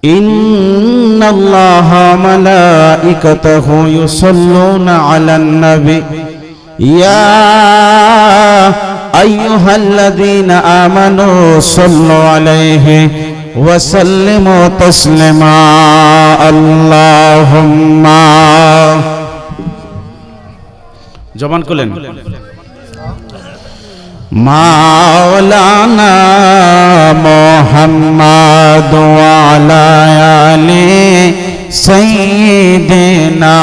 ইন্নাল্লাহা মালাইকাতাহু ইউসাল্লুনা আলান নবী ইয়া আইয়ুহাল্লাযীনা আমানু সাল্লু আলাইহি ওয়া সাল্লিমু তাসলিমা। আল্লাহুম্মা জবান খুলেন। মাওলানা মুহাম্মদ ওয়া আলা আলি সাইয়্যিদিনা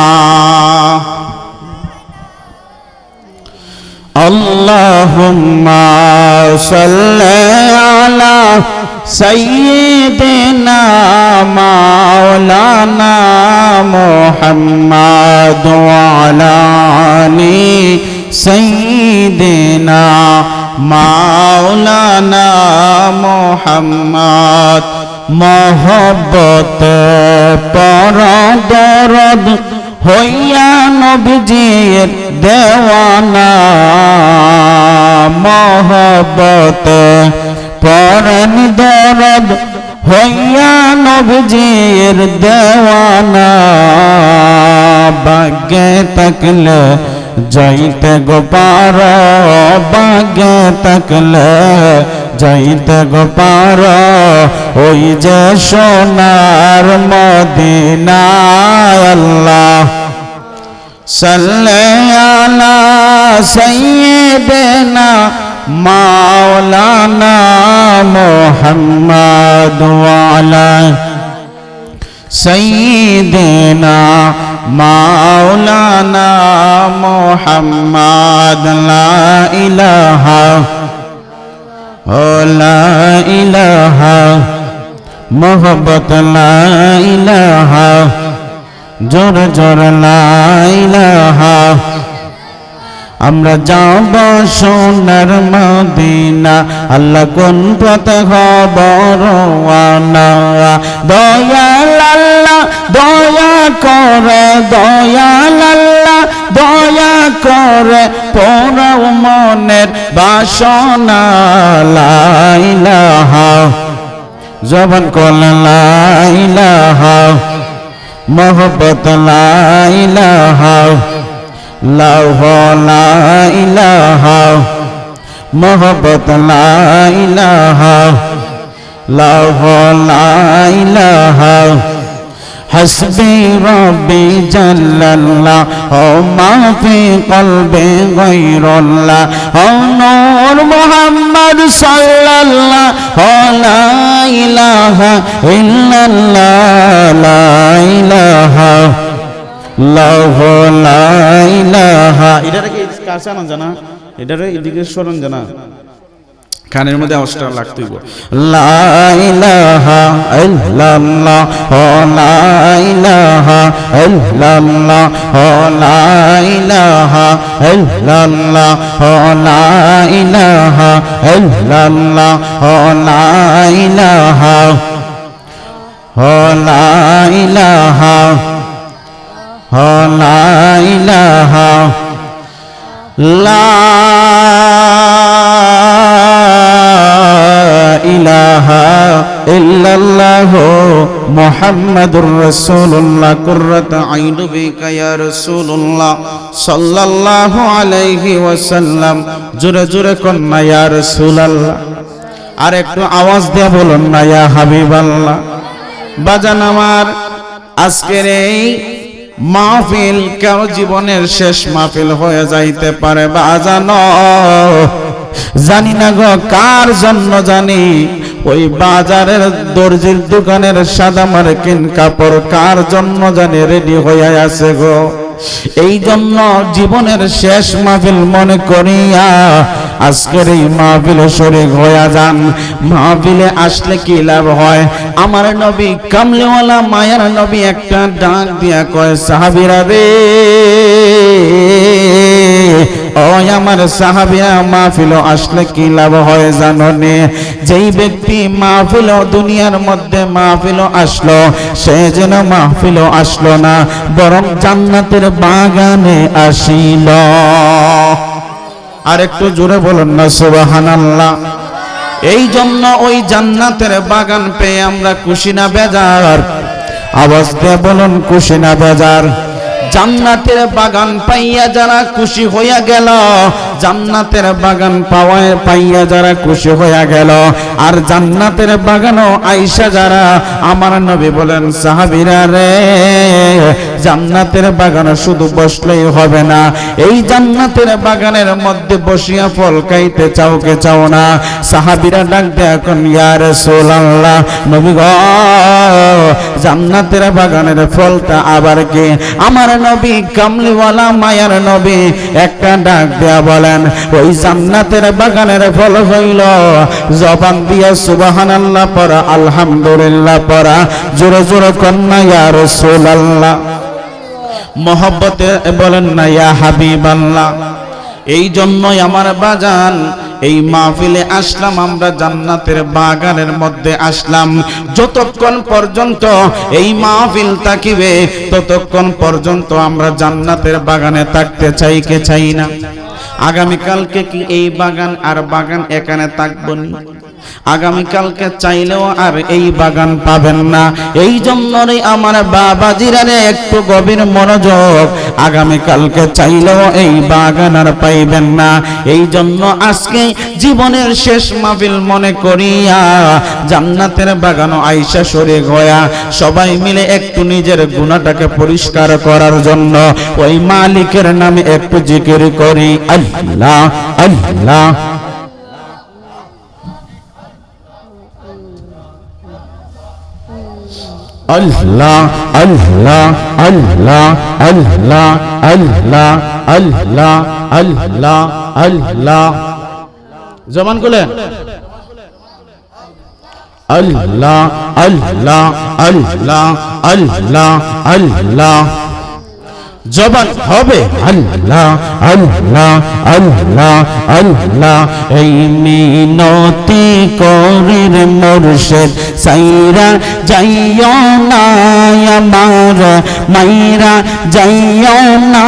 আল্লাহুম্মা সাল্লি আলা সাইয়্যিদিনা মাওলানা মুহাম্মদ ওয়া আলা আলি সাইয়্যিদিনা মাওলানা মুহাম্মদ। মহব্বত পরদরদ হইয়া নবীজির দেওয়ানা, মহব্বত পরন দরদ হইয়া নবীজির দেওয়ানা। ভাগ্যে থাকলে যাইতে গোপার, ভাগ্যে থাকলে যাইতে গোপার ওই যে সোনার মদিনা। আল্লাহ সাল্লি আলা সাইয়্যিদিনা মাওলানা মুহাম্মদ ওয়া আলা সাইয়্যিদিনা মাওলানা মুহাম্মদ। লা ইলাহা লা ইলাহা মোহব্বত লা ইলাহা জোর জোর লা ইলাহা। আমরা যাব সোনার মদিনা, আল্লাহ কোন পথে হব রওয়ানা। দয়াল আল্লাহ দয়া করে, দয়াল আল্লাহ দয়া করে পোড়াও মনের বাসনা। লা ইলাহা জবান করলেন লা ইলাহা মোহব্বত লা ইলাহা লাহ লা ইলাহা মোহব্বত লা ইলাহা লাহ লা ইলাহা। হাসবি রব্বি জাল্লাল্লাহ ও মা ফি কলবি গায়রুল্লাহ ও নূর মুহাম্মদ সাল্লাল্লাহু লা ইলাহা ইল্লাল্লাহ লা ইলাহা লাহ লা ইলাহা। এটারে কি কাছে না জানা, এটারে এদিকে স্মরণ জানা, কানের মধ্যে আওয়াজটা লাগতে হইব। লা ইলাহা ইল্লাল্লাহ ও লা ইলাহা ইল্লাল্লাহ ও লা ইলাহা ইল্লাল্লাহ ও লা ইলাহা ইল্লাল্লাহ ও লা ইলাহা ও লা ইলাহা ও লা ইলাহা লা ইলাহা ইল্লাল্লাহ মুহাম্মাদুর রাসূলুল্লাহ। কুররাত আইনু বিকা ইয়া রাসূলুল্লাহ সাল্লাল্লাহু আলাইহি ওয়াসাল্লাম। জোরে জোরে কন্না ইয়া রাসূলুল্লাহ। আর একটু আওয়াজ দিয়ে বলুন না ইয়া হাবিবাল্লাহ। বাজান আমার, আজকের এই মাহফিল কারো জীবনের শেষ মাহফিল হয়ে যাইতে পারে বাজানো, জানি না গো কার জন্য জানি। ওই বাজারের দর্জির দোকানের সাদা মার্কিন কাপড় কার জন্য জানি রেডি হয়ে আছে গো। এই জন্য জীবনের শেষ মাহফিল মনে করিয়া আজকের এই মাহফিলে শরীক হইয়া যান। মাহফিলে আসলে কি লাভ হয়? আমার নবী কামলিওয়ালা মায়ার নবী একটা ডাক দিয়া কয়, সাহাবীরা রে ও আমার সাহাবীরা, মাহফিল আসলে কি লাভ হয় জানো নে? যেই ব্যক্তি মাহফিল দুনিয়ার মধ্যে মাহফিল আসলো, সে যেন মাহফিল আসলো না, বরং জান্নাতের বাগানে আসিল। আর একটু জোরে বলুন না সুবহানাল্লাহ। এই জন্য ওই জান্নাতের বাগান পেয়ে আমরা খুশি না বেজার? আওয়াজ দিয়ে বলুন, খুশি না বেজার? জান্নাতের বাগান পাইয়া যারা খুশি হইয়া গেল, জান্নাতের বাগান পাইয়া যারা খুশি হইয়া গেল, আর জান্নাতের বাগানও আইসা যারা, আমার নবী বলেন সাহাবীরা রে, জান্নাতের বাগানে শুধু বসলেই হবে না, এই জান্নাতের বাগানের মধ্যে বসিয়া ফল খাইতে চাও কে চাও না? সাহাবীরা ডাক দেয়া এখন, ইয়া রাসূলুল্লাহ, নবী গো, জান্নাতের বাগানের ফলটা আবার কি? আমার নবী কামলিওয়ালা মায়ার নবী একটা ডাক দেয়া বলেন, ওই জান্নাতের বাগানের ফল হইল জবান দিয়া সুবহানাল্লাহ পড়া, আলহামদুলিল্লাহ পড়া, জোরে জোরে কন্যা ইয়া রাসূলুল্লাহ, মহব্বতে বলেন না ইয়া হাবিবাল্লাহ। এই জন্যই আমার বাজান এই মাহফিলে আসলাম, আমরা জান্নাতের বাগানের মধ্যে আসলাম। যতক্ষণ পর্যন্ত এই মাহফিল থাকিবে ততক্ষণ পর্যন্ত আমরা জান্নাতের বাগানে থাকতে চাই কে চাই না? আগামীকালকে কি এই বাগান আর বাগান এখানে থাকবো না? আগামীকালকে চাইলেও আর এই বাগান পাবেন না। এই জন্যই আমার বাবাজিরা একটু গভীর মনোযোগ, আগামীকালকে চাইলেও এই বাগান আর পাইবেন না। এই জন্য আজকে জীবনের শেষ মাহফিল মনে করিয়া জান্নাতের বাগানও আইসা শরীক হইয়া সবাই মিলে একটু নিজের গুনাহটাকে পরিষ্কার করার জন্য ওই মালিকের নামে একটু জিকির করি, আল্লাহ আল্লাহ। আল্লাহ আল্লাহ আল্লাহ আল্লাহ আল্লাহ আল্লাহ আল্লাহ আল্লাহ, জবান খুলেন, আল্লাহ আল্লাহ আল্লাহ আল্লাহ আল্লাহ, জবান হবে আল্লাহ আল্লাহ আল্লাহ আল্লাহ। এই মিনতি করির মুর্শিদ সাইরা যাইও না আমার, মাইরা যাইও না,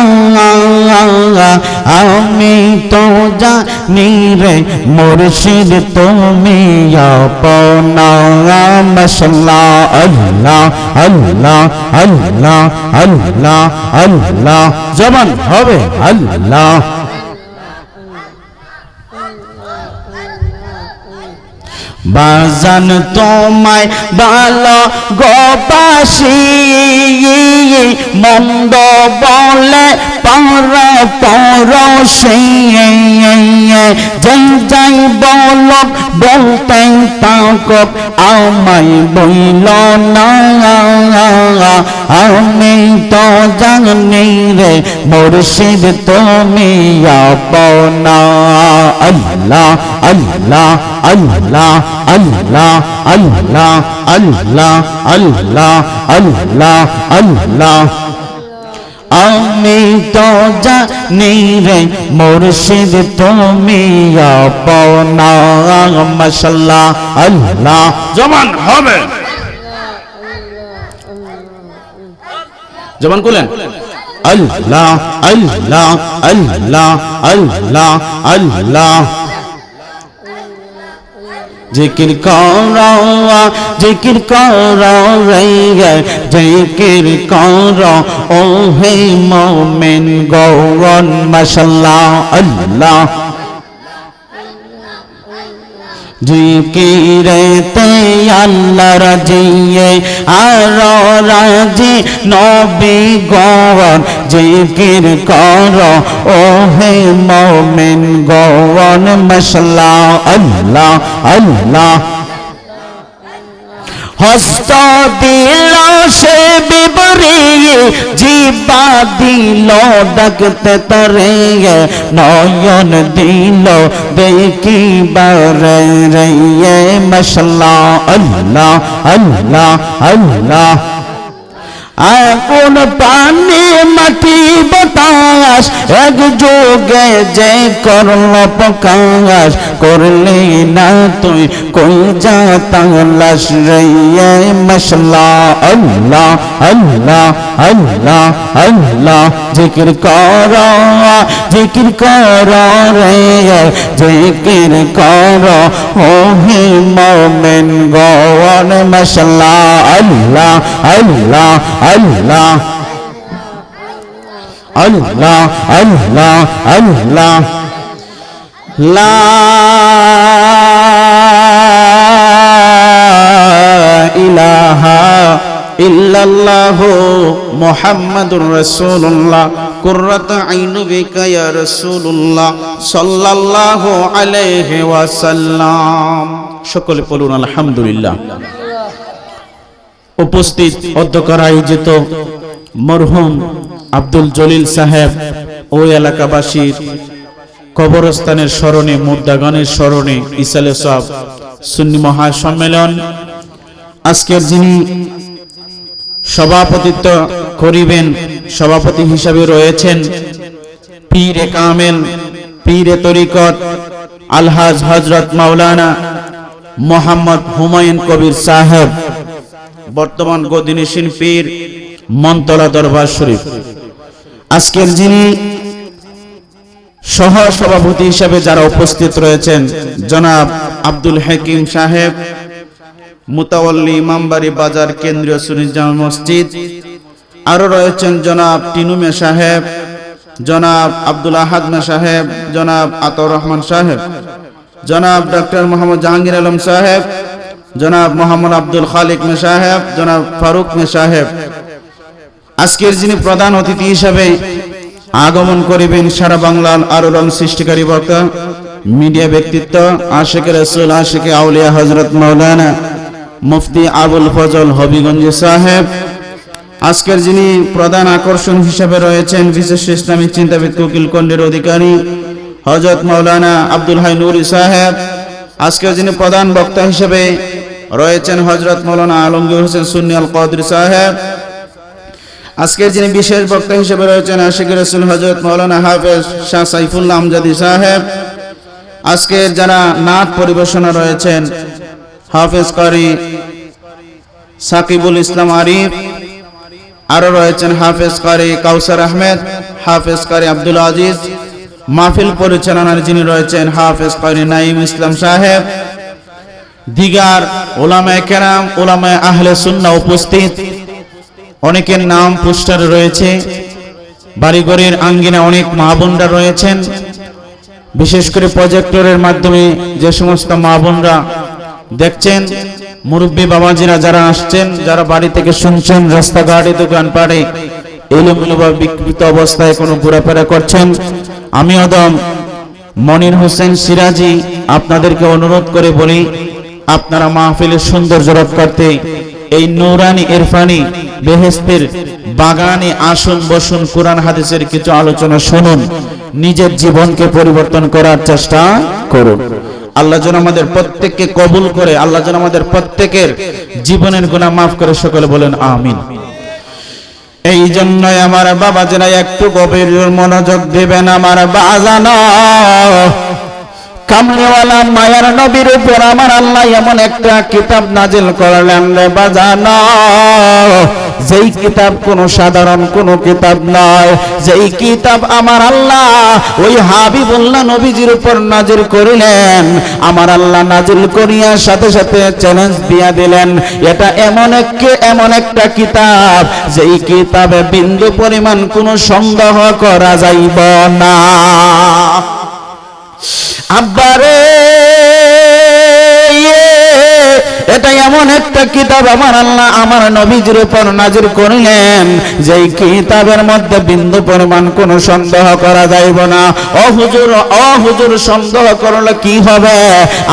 আমি তো জানি রে মুর্শিদ তুমি আপনা, মাশাআল্লাহ আল্লাহ আল্লাহ আল্লাহ আল্লাহ আল্লাহ, জবান হবে আল্লাহ। বাজান তোমায় ভালো গোপাসি, মন্দ বলে পরশি, যাই বল বলতে তাকক আমায় বইল না, আমি তো জানি রে মুর্শিদ তুমি আপনা, আল্লাহ আল্লাহ আল্লাহ আল্লাহ আল্লাহ আল্লাহ আল্লাহ আল্লাহ আল্লাহ, আমি তো জানি রে মুর্শিদ তুমি আপনা, মাশাআল্লাহ আল্লাহ, জবান হবে, জবান খুলেন, আল্লাহ আল্লাহ আল্লাহ আল্লাহ আল্লাহ। জিকির করো জিকির করো রে, জিকির করো ও হে মুমিন গণ, মাশাআল্লাহ আল্লাহ। জিকিরেতে আল্লাহ রাজিয়ে আর রাজি নবী গণ, জিকির করো ও হে মুমিন গণ, মাশাআল্লাহ আল্লাহ আল্লাহ। হস্ত দিল সে বিবরি, জিবা দিল ডাকতে তরে, নয়ন দিল দেখিবার রে, মাশাআল্লাহ আল্লাহ আল্লাহ আল্লাহ। আগুন পানি মাটি বাতাস একযোগে যে করল প্রকাশ করলি না তুই কই যা তালাশ রে মশলা আল্লাহ আল্লাহ আল্লাহ আল্লাহ জিকির কর রে জিকির কর ও হে মুমিন গণ মশলা আল্লাহ আল্লাহ আল্লাহ আল্লাহ আল্লাহ আল্লাহ লা ইলাহা ইল্লাল্লাহু মুহাম্মাদুর রাসূলুল্লাহ কুররাতু আইনু বিকা ইয়া রাসূলুল্লাহ সাল্লাল্লাহু আলাইহি ওয়াসাল্লাম। সকলে বলুন আলহামদুলিল্লাহ। উপস্থিত অধ্যক্ষরা আয়োজিত মরহুম আব্দুল জলিল সাহেব ও এলাকাবাসীর কবরস্থানের স্মরণে মুর্দাগানের স্মরণে ইসালে সাহেব সুন্নি মহাসম্মেলন আজকের যিনি সভাপতিত্ব করিবেন সভাপতি হিসাবে রয়েছেন পীরে কামেল পীরে তরিকত আলহাজ হযরত মাওলানা মোহাম্মদ হুমায়ুন কবির সাহেব বর্তমান গদিনিশীন পীর মনতলা দরবার শরীফ। আজকের যিনি সহ সভাপতি হিসাবে যারা উপস্থিত রয়েছেন জনাব আব্দুল হাকিম সাহেব মুতাওয়াল্লি ইমামবাড়ি বাজার কেন্দ্রীয় সুন্নি জামে মসজিদ, আরো রয়েছেন জনাব টিনু মে সাহেব, জনাব আব্দুল আহাদ মে সাহেব, জনাব আতাউর রহমান সাহেব, জনাব ডক্টর মোহাম্মদ জাহাঙ্গীর আলম সাহেব, জনাব মোহাম্মদ আব্দুল খালিক মে সাহেব, জনাব ফারুক মে সাহেব। আজকের যিনি প্রধান অতিথি হিসাবে আগমন করিবেন সারা বাংলার আরো রং সৃষ্টিকারী বক্তা মিডিয়া ব্যক্তিত্ব আশিকে রাসূল আশিকে আউলিয়া হযরত মাওলানা মুফতি আবুল ফজল হবিগঞ্জ সাহেব। আজকের যিনি প্রধান আকর্ষণ হিসেবে রয়েছেন বিশেষ ইসলামী চিন্তাবিদ কোকিল কন্ডের অধিকারী হযরত মাওলানা আব্দুল হাই নুরি সাহেব। আজকের যিনি প্রধান বক্তা হিসেবে রয়েছেন হযরত মাওলানা আলমগীর হোসেন সুন্নি আল কাদরি সাহেব। আজকের যিনি বিশেষ বক্তা হিসেবে রয়েছেন আশিকে রাসূল হযরত মাওলানা হাফেজ শাহ সাইফুল্লাহ আমজাদি সাহেব। আজকের যারা নাত পরিবেশনা রয়েছেন হাফেজ কারি সাকিবুল ইসলাম আরিফ, আরো রয়েছেন হাফেজ কারি কাউসার আহমেদ, হাফেজ কারি আব্দুল আজিজ। মাহফিল পরিচালনার যিনি রয়েছেন হাফেজ কারি নাইম ইসলাম সাহেব। দিগার উলামায়ে কেরাম উলামায়ে আহলে সুন্নাহ উপস্থিত, অনেকের নাম পোস্টারে রয়েছে। বাড়িঘরের আঙ্গিনায় অনেক মা বোনরা রয়েছেন, বিশেষ করে প্রজেক্টরের মাধ্যমে যে সমস্ত মা বোনরা দেখছেন, মুরব্বী বাবাজিরা যারা আসছেন, যারা বাড়ি থেকে শুনছেন, রাস্তাঘাটে দোকানপাটে এলোমেলোভাবে বিক্ষিপ্ত অবস্থায় কোনো ঘোরাফেরা করছেন, আমি আদম মনির হোসেন সিরাজি আপনাদেরকে অনুরোধ করে বলি আপনারা মাহফিলের সৌন্দর্য রক্ষা করতে এই নূরানি ইরফানি বেহেশতের বাগানে আসুন, বসুন, কোরআন হাদিসের কিছু আলোচনা শুনুন, নিজের জীবনকে পরিবর্তন করার চেষ্টা করুন। আল্লাহ যেন আমাদের প্রত্যেককে কবুল করে, আল্লাহ যেন আমাদের প্রত্যেকের জীবনের গুনাহ মাফ করে, সকলে বলেন আমিন। এই জন্যই আমার বাবা যেন একটু গভীর মনোযোগ দিবেন। আমার বাজানো কামলিওয়ালা মায়ার নবীর উপর আমার আল্লাহ এমন একটা কিতাব নাজিল করলেন রে বাজানো, যেই কিতাব কোনো সাধারণ কোনো কিতাব নয়, যেই কিতাব আমার আল্লাহ ওই হাবিবুল্লাহ নবীজির উপর নাজিল করিলেন। আমার আল্লাহ নাজিল করিয়া সাথে সাথে চ্যালেঞ্জ দিয়া দিলেন, এটা এমন একটা কিতাব যেই কিতাবে বিন্দু পরিমাণ কোনো সন্দেহ করা যাইব না। আব্বারে এটা এমন একটা কিতাব আমার আল্লাহ আমার নবীজির উপর নাজিল করিলেন, যেই কিতাবের মধ্যে বিন্দু পরিমাণ কোনো সন্দেহ করা যাইব না। ও হুজুর সন্দেহ করলে কি হবে?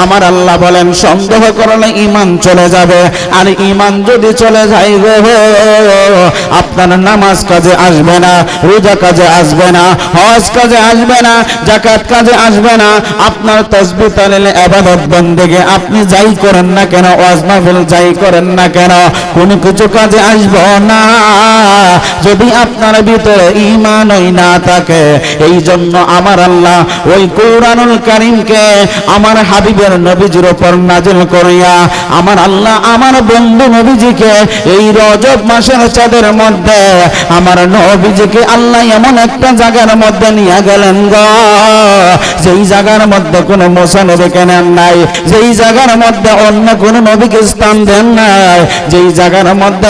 আমার আল্লাহ বলেন সন্দেহ করলে ঈমান চলে যাবে, আর ঈমান যদি চলে যাইবে আপনার নামাজ কাজে আসবে না, রোজা কাজে আসবে না, হজ কাজে আসবে না, যাকাত কাজে আসবে না, আপনার তাসবিহ তাহলিল ইবাদত বন্দেগে আপনি যাই করেন না কেন ওয়াজ মাহফিল যাই করেন না কেন কোনো কিছু কাজে আসবো না যদি আপনার ভিতরে ঈমানই না থাকে। এই জন্য আমার আল্লাহ ওই কোরআনুল কারীমকে আমার হাবিবের নবীজির উপর নাযিল করিয়া আমার আল্লাহ আমার বন্ধু নবীজিকে এই রজব মাসের চাঁদের মধ্যে আমার নবীজিকে আল্লাহ এমন একটা জায়গার মধ্যে নিয়ে গেলেন গো, যেই জায়গার মধ্যে কোনো মুসা নবীকে নেন নাই, যেই জায়গার মধ্যে অন্য কোনো নবীকে স্থান দেন নাই, যেই জায়গার মধ্যে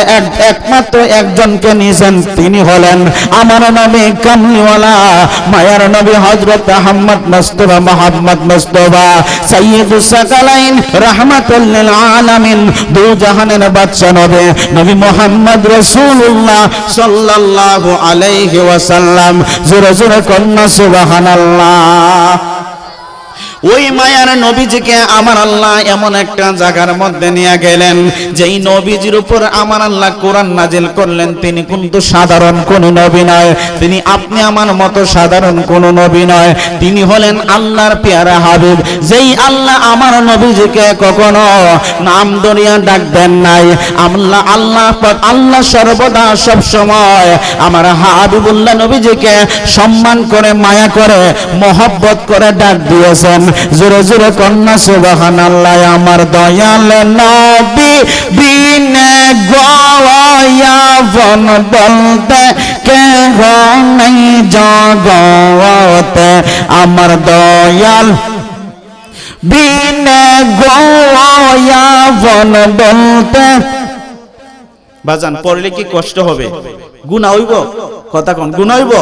একমাত্র একজনকে নিয়েছেন তিনি হলেন আমার নবী কামলিওয়ালা মায়ার নবী হযরত মুহাম্মদ মুস্তাফা সাইয়্যিদুস সাকালাইন রাহমাতুল লিল আলামিন দু জাহানের বাদশা নবী মুহাম্মদ রাসূলুল্লাহ সাল্লাল্লাহু আলাইহি ওয়াসাল্লাম। জোরে জোরে কন্না সুবহানাল্লাহ। ওই মায়ার নবীজিকে আমার আল্লাহ এমন একটা জায়গার মধ্যে নিয়ে গেলেন যেই নবীজির উপর আমার আল্লাহ কোরআন নাজিল করলেন তিনি কিন্তু সাধারণ কোন নবী নয়, তিনি আপনি আমার মতো সাধারণ কোন নবী নয়, তিনি হলেন আল্লাহর পেয়ারা হাবিব। যেই আল্লাহ আমার নবীজিকে কখনো নাম ধরিয়া ডাক দেন নাই, আল্লাহ সর্বদা সব সময় আমার হাবিবুল্লাহ নবীজিকে সম্মান করে মায়া করে মহব্বত করে ডাক দিয়েছেন। জোরে জোরে কন্যা সুবহানাল্লাহ। আমার দয়াল নবী বিনে গোয়াবন বলতে কেহ নাই জগতে, আমার দয়াল বিনে গোয়াবন বলতে। বাজান পড়লে কি কষ্ট হবে? গুনাহ হইব? কথা কোন গুনাহ হইব?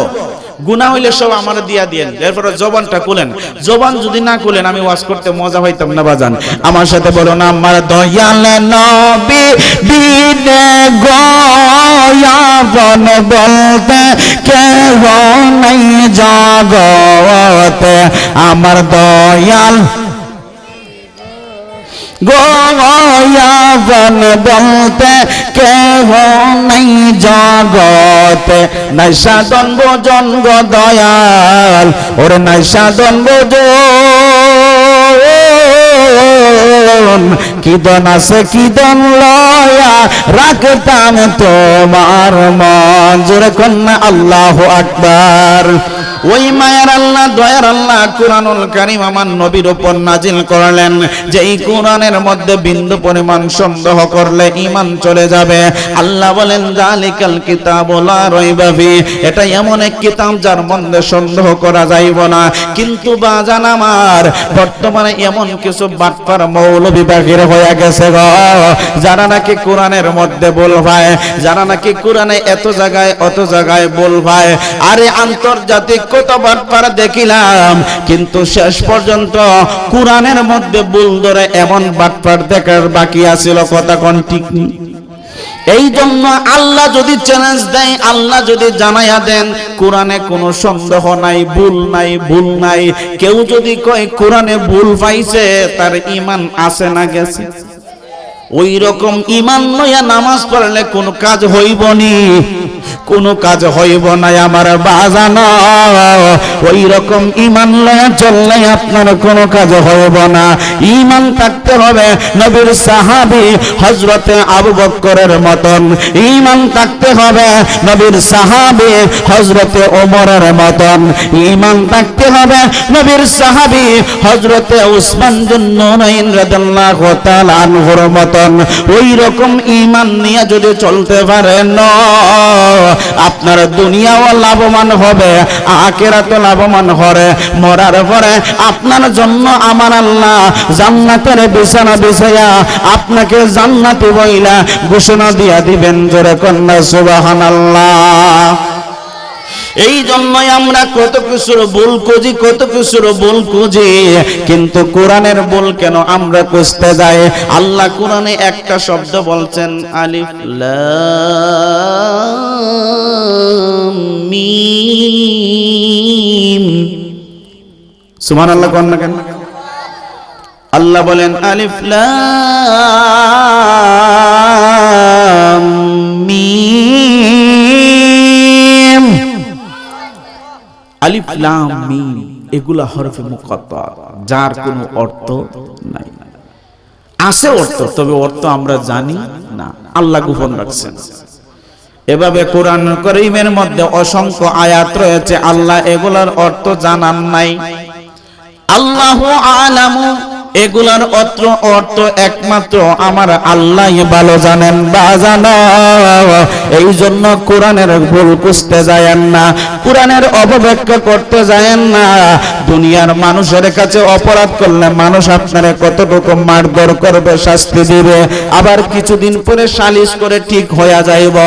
গুনাহ হইলে সব আমার দিয়া দিয়েন, এরপরে জবানটা খুলেন। জবান যদি না খুলেন আমি ওয়াজ করতে মজা হইতাম না বাজান। আমার সাথে বলুন আমার দয়াল নবী বিনে গোয়াবন বলতে কেহ নাই জগতে, আমার দয়াল গোয়াবন বলতে কেহ নাই জগতে। নাই সাধন ভোজন গো দয়াল ওরে নাই সাধন ভোজন, কিদন আছে কিদন লয়া রাখতাম তোমার মন। জোরে কন্যা আল্লাহু আকবার। ওই মায়ের আল্লাহ দয়ার আল্লাহ কোরআনুল কারীম আমার নবীর উপর নাজিল করলেন যে এই কোরআনের মধ্যে বিন্দু পরিমাণ সন্দেহ করলে ঈমান চলে যাবে। আল্লাহ বলেন যালিকাল কিতাবু লা রাইবা ফি, এটা এমন এক কিতাব যার মধ্যে সন্দেহ করা যাইব না। কিন্তু বাজান আমার বর্তমানে এমন কিছু বাটপার মৌলবি বাহির হয়ে গেছে গো, যারা নাকি কোরআনের মধ্যে বল ভাই, যারা নাকি কোরআনে এত জায়গায় অত জায়গায় বল ভাই। আরে আন্তর্জাতিক কত বাটপার দেখিলাম, কিন্তু শেষ পর্যন্ত কোরআনের মধ্যে ভুল ধরে এমন বাটপার দেখার বাকি আছিল। কথা কোন ঠিক নেই। এই জন্য আল্লাহ যদি চ্যালেঞ্জ দেয়, আল্লাহ যদি জানাইয়া দেন কোরআনে কোনো সন্দেহ নাই, ভুল নাই, ভুল নাই, কেউ যদি কয় কোরআনে ভুল পাইছে তার ঈমান আছে না গেছে? ওই রকম ঈমান লইয়া নামাজ পড়লে কোনো কাজ হইব নি? কোনো কাজ হইব না আমার বাজান। ওই রকম ঈমান লইয়া চললে আপনার কোনো কাজ হইব না। ঈমান থাকতে হবে নবীর সাহাবী হযরতে আবু বকরের মতন, ঈমান থাকতে হবে নবীর সাহাবী হযরতে ওমরের মতন, ঈমান থাকতে হবে নবীর সাহাবী হযরতে উসমান যুন্নুরাইন রাদিয়াল্লাহু তাআলা আনহুর মতন। ওই রকম ঈমান নিয়ে যদি চলতে পারেন আপনার দুনিয়াও লাভবান হবে, আখিরাতও লাভবান হবে। মরার পরে আপনার জন্য আমার আল্লাহ জান্নাতের বিছানা বিছায়া আপনাকে জান্নাতি বইলা ঘোষণা দিয়া দিবেন। জোরে কন্যা সুবহানাল্লাহ। এই জন্যই আমরা কত কিছুর ভুল খুঁজি, কত কিছুর ভুল খুঁজি, কিন্তু কোরআনের ভুল কেন আমরা খুঁজতে যাই? আল্লাহ কোরআনে একটা শব্দ বলছেন আলিফ লাম মিম। সুবহানাল্লাহ কোন না কেন? আল্লাহ বলেন আলিফ লাম মিম। আলিফ লাম মিম এগুলা হরফে মুকাত্তা, যার কোনো অর্থ নাই। আছে অর্থ, তবে অর্থ আমরা জানি না, আল্লাহ গোপন রাখছেন। এভাবে কোরআন কারীমের মধ্যে অসংখ্য আয়াত রয়েছে, আল্লাহ এগুলার অর্থ জানান নাই। আল্লাহু আলামু, এগুলার অর্থ একমাত্র আমার আল্লাহই ভালো জানেন বা জানো। এই জন্য কোরআনের ভুল বুঝতে যায়েন না, কোরআনের অপব্যাখ্যা করতে যায়েন না। দুনিয়ার মানুষের কাছে অপরাধ করলে মানুষ আপনারে কতটুকু মারধর করবে, শাস্তি দিবে, আবার কিছুদিন পরে সালিশ করে ঠিক হয়ে যাইব।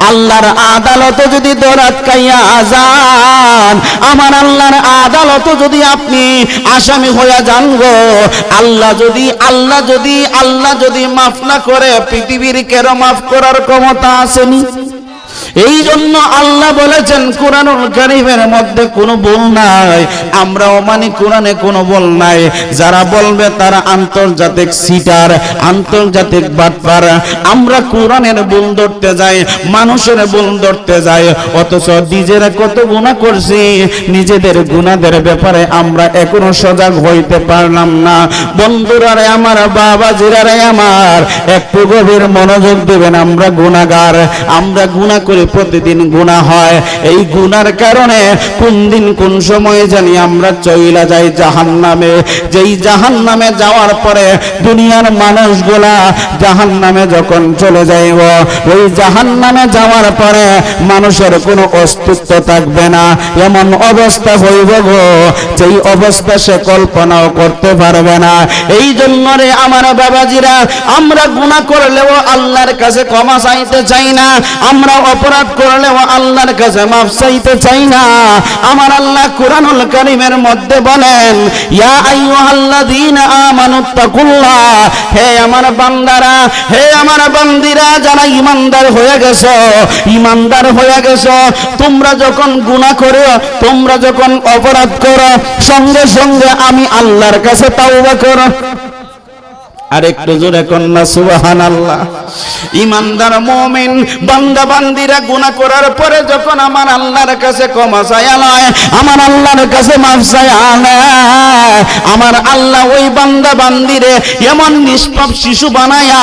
আল্লাহর আদালতে যদি দরাত খাইয়া যান, আমার আল্লাহর আদালতে যদি আপনি আসামি হইয়া যান গো, আল্লাহ যদি মাফ না করে, পৃথিবীর কেন মাফ করার ক্ষমতা আসেনি? এই জন্য আল্লাহ বলেছেন কোরআনুল কারীমের মধ্যে কোনো ভুল নাই। আমরাও মানি কোরআনে কোনো ভুল নাই। যারা বলবে তারা আন্তর্জাতিক সিটার, আন্তর্জাতিক বাটপার। আমরা কোরআনের ভুল ধরতে যাই, মানুষের ভুল ধরতে যাই, অথচ নিজেরা কত গুনাহ করছি, নিজেদের গুনাহের ব্যাপারে আমরা এখনো সজাগ হইতে পারলাম না। বন্ধুরা রে আমার, বাবাজিরা আমার, একটু গভীর মনোযোগ দিবেন। আমরা গুনাহগার, আমরা গুনাহ করে প্রতিদিন গুনাহ হয়। এই গুনার কারণে কোন দিন কোন সময় জানি আমরা চইলা যাই জাহান্নামে। যেই জাহান্নামে যাওয়ার পরে দুনিয়ার মানুষগুলা জাহান্নামে যখন চলে যাইব, ওই জাহান্নামে যাওয়ার পরে মানুষের কোনো অস্তিত্ব থাকবে না। এমন অবস্থা হইব গো, যেই অবস্থা সে কল্পনাও করতে পারবে না। এই জন্য রে আমার বাবাজিরা, আমরা গুনাহ করলেও আল্লাহর কাছে ক্ষমা চাইতে চাই না, আমরা অপরাধ করলেও আল্লাহর কাছে মাফ চাইতে চাই না। আমার আল্লাহ কোরআনুল কারীমের মধ্যে বলেন, ইয়া আইয়ুহাল্লাযীনা আমানুত্তাকুল্লাহ, হে আমার বান্দারা, হে আমার বান্দিরা, যারা ঈমানদার হয়ে গেছো, ঈমানদার হয়ে গেছো, তোমরা যখন গুনাহ করো, তোমরা যখন অপরাধ করো, সঙ্গে সঙ্গে আমি আল্লাহর কাছে তাওবা করো। আরেকটু জোরে কন্যা সুবহানাল্লাহ। ঈমানদার মুমিন বান্দা বান্দিরা গুনাহ করার পরে যখন আমার আল্লাহর কাছে ক্ষমা চাইয়া লয়, আমার আল্লাহর কাছে মাফ চাইয়া নেয়, আমার আল্লাহ ওই বান্দা বান্দিরে এমন নিষ্পাপ শিশু বানায়া,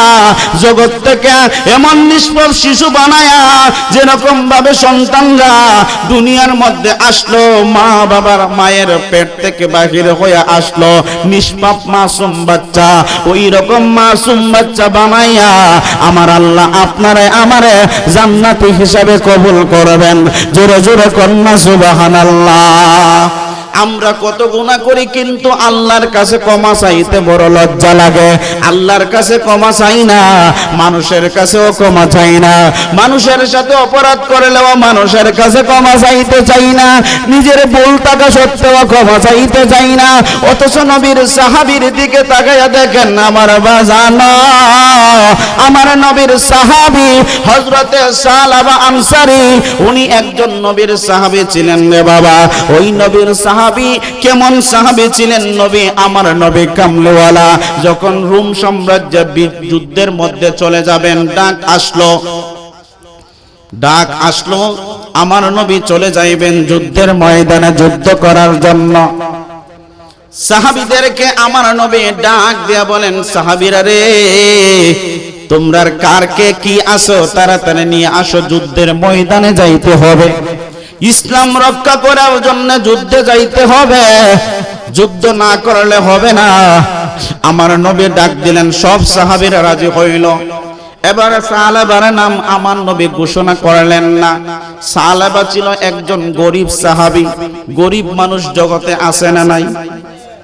জগৎ থেকে এমন নিষ্পাপ শিশু বানায়া, যেরকম ভাবে সন্তানরা দুনিয়ার মধ্যে আসলো, মা বাবার মায়ের পেট থেকে বাহির হয়ে আসলো নিষ্পাপ মাসুম বাচ্চা, ওই রকম মাসুম বাচ্চা বানাইয়া আমার আল্লাহ আপনারে আমারে জান্নাতি হিসাবে কবুল করবেন। জোরে জোরে কন্যা সুবহানাল্লাহ। আমরা কত গুনাহ করি, কিন্তু আল্লাহর কাছে ক্ষমা চাইতে বড় লজ্জা লাগে। আল্লাহর কাছে ক্ষমা চাই না, মানুষের কাছেও ক্ষমা চাই না। মানুষের সাথে অপরাধ করলেও মানুষের কাছে ক্ষমা চাইতে চাই না, নিজের ভুল থাকা সত্ত্বেও ক্ষমা চাইতে চাই না। অথচ নবীর সাহাবীর দিকে তাকাইয়া দেখেন আমার বাজানা, আমার নবীর সাহাবী হযরতে সালাবা আনসারী, উনি একজন নবীর সাহাবী ছিলেন রে বাবা। ওই নবীর সাহাবী কেমন সাহাবী ছিলেন? নবী, আমার নবী কামলিওয়ালা। যখন রোম সাম্রাজ্য যুদ্ধের মধ্যে চলে যাবেন, ডাক আসলো, আমার নবী চলে যাইবেন যুদ্ধের ময়দানে যুদ্ধ করার জন্য। সাহাবীদেরকে আমার নবী ডাক দিয়া বলেন, সাহাবীরা রে, তোমরা কার কে কি আসো, তাড়াতাড়ি নিয়ে আসো, যুদ্ধের ময়দানে যাইতে হবে। ইসলাম রক্ষা করার জন্য যুদ্ধে যাইতে হবে, যুদ্ধ না করলে হবে না। আমার নবী ডাক দিলেন, সব সাহাবীরা রাজি হইল। এবারে সালাবার নাম আমার নবী ঘোষণা করলেন না। সালাবা ছিল একজন গরিব সাহাবী। গরিব মানুষ জগতে আছে না নাই?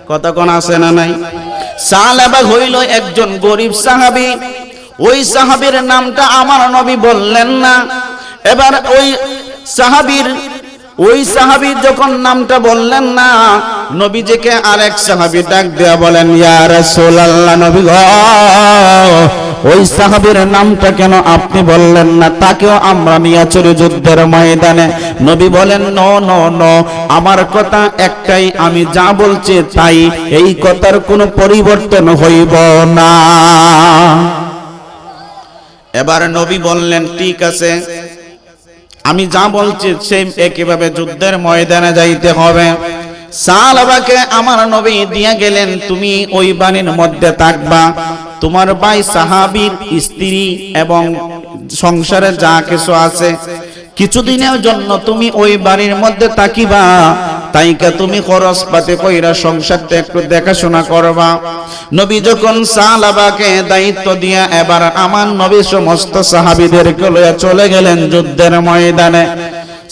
কথা কোন আছে না নাই? সালাবা হইল একজন গরিব সাহাবী। ওই সাহাবীর নামটা আমার নবী বললেন না। এবার ওই সাহাবী যখন নামটা বললেন না, নবীজিকে আরেক সাহাবী ডাক দেয়া বলেন, ইয়া রাসূলুল্লাহ, নবী গো, ওই সাহাবীর নামটা কেন আপনি বললেন না? তাকেও আমরা নিয়ে চলে যুদ্ধের ময়দানে। নবী বলেন, নো, আমার কথা একটাই, আমি যা বলছি তাই, এই কথার কোনো পরিবর্তন হইব না। এবার নবী বললেন, ঠিক আছে, আমি যা বলছি সেম একইভাবে যুদ্ধের ময়দানে যাইতে হবে। সালাবাকে আমার নবী দিয়ে গেলেন, তুমি ওই বাণীর মধ্যে থাকবা, তোমার ভাই সাহাবীর স্ত্রী এবং সংসারে যা কিছু আছে কিছুদিনের জন্য তুমি ওই বাড়ির মধ্যে থাকিবা, তাইকা তুমি খরচ পাতে কইরা সংসারটা একটু দেখাশোনা করবা। নবী যখন সাহাবাকে দায়িত্ব দিয়া এবার আমার নবী সমস্ত সাহাবীদেরকে লইয়া চলে গেলেন যুদ্ধের ময়দানে।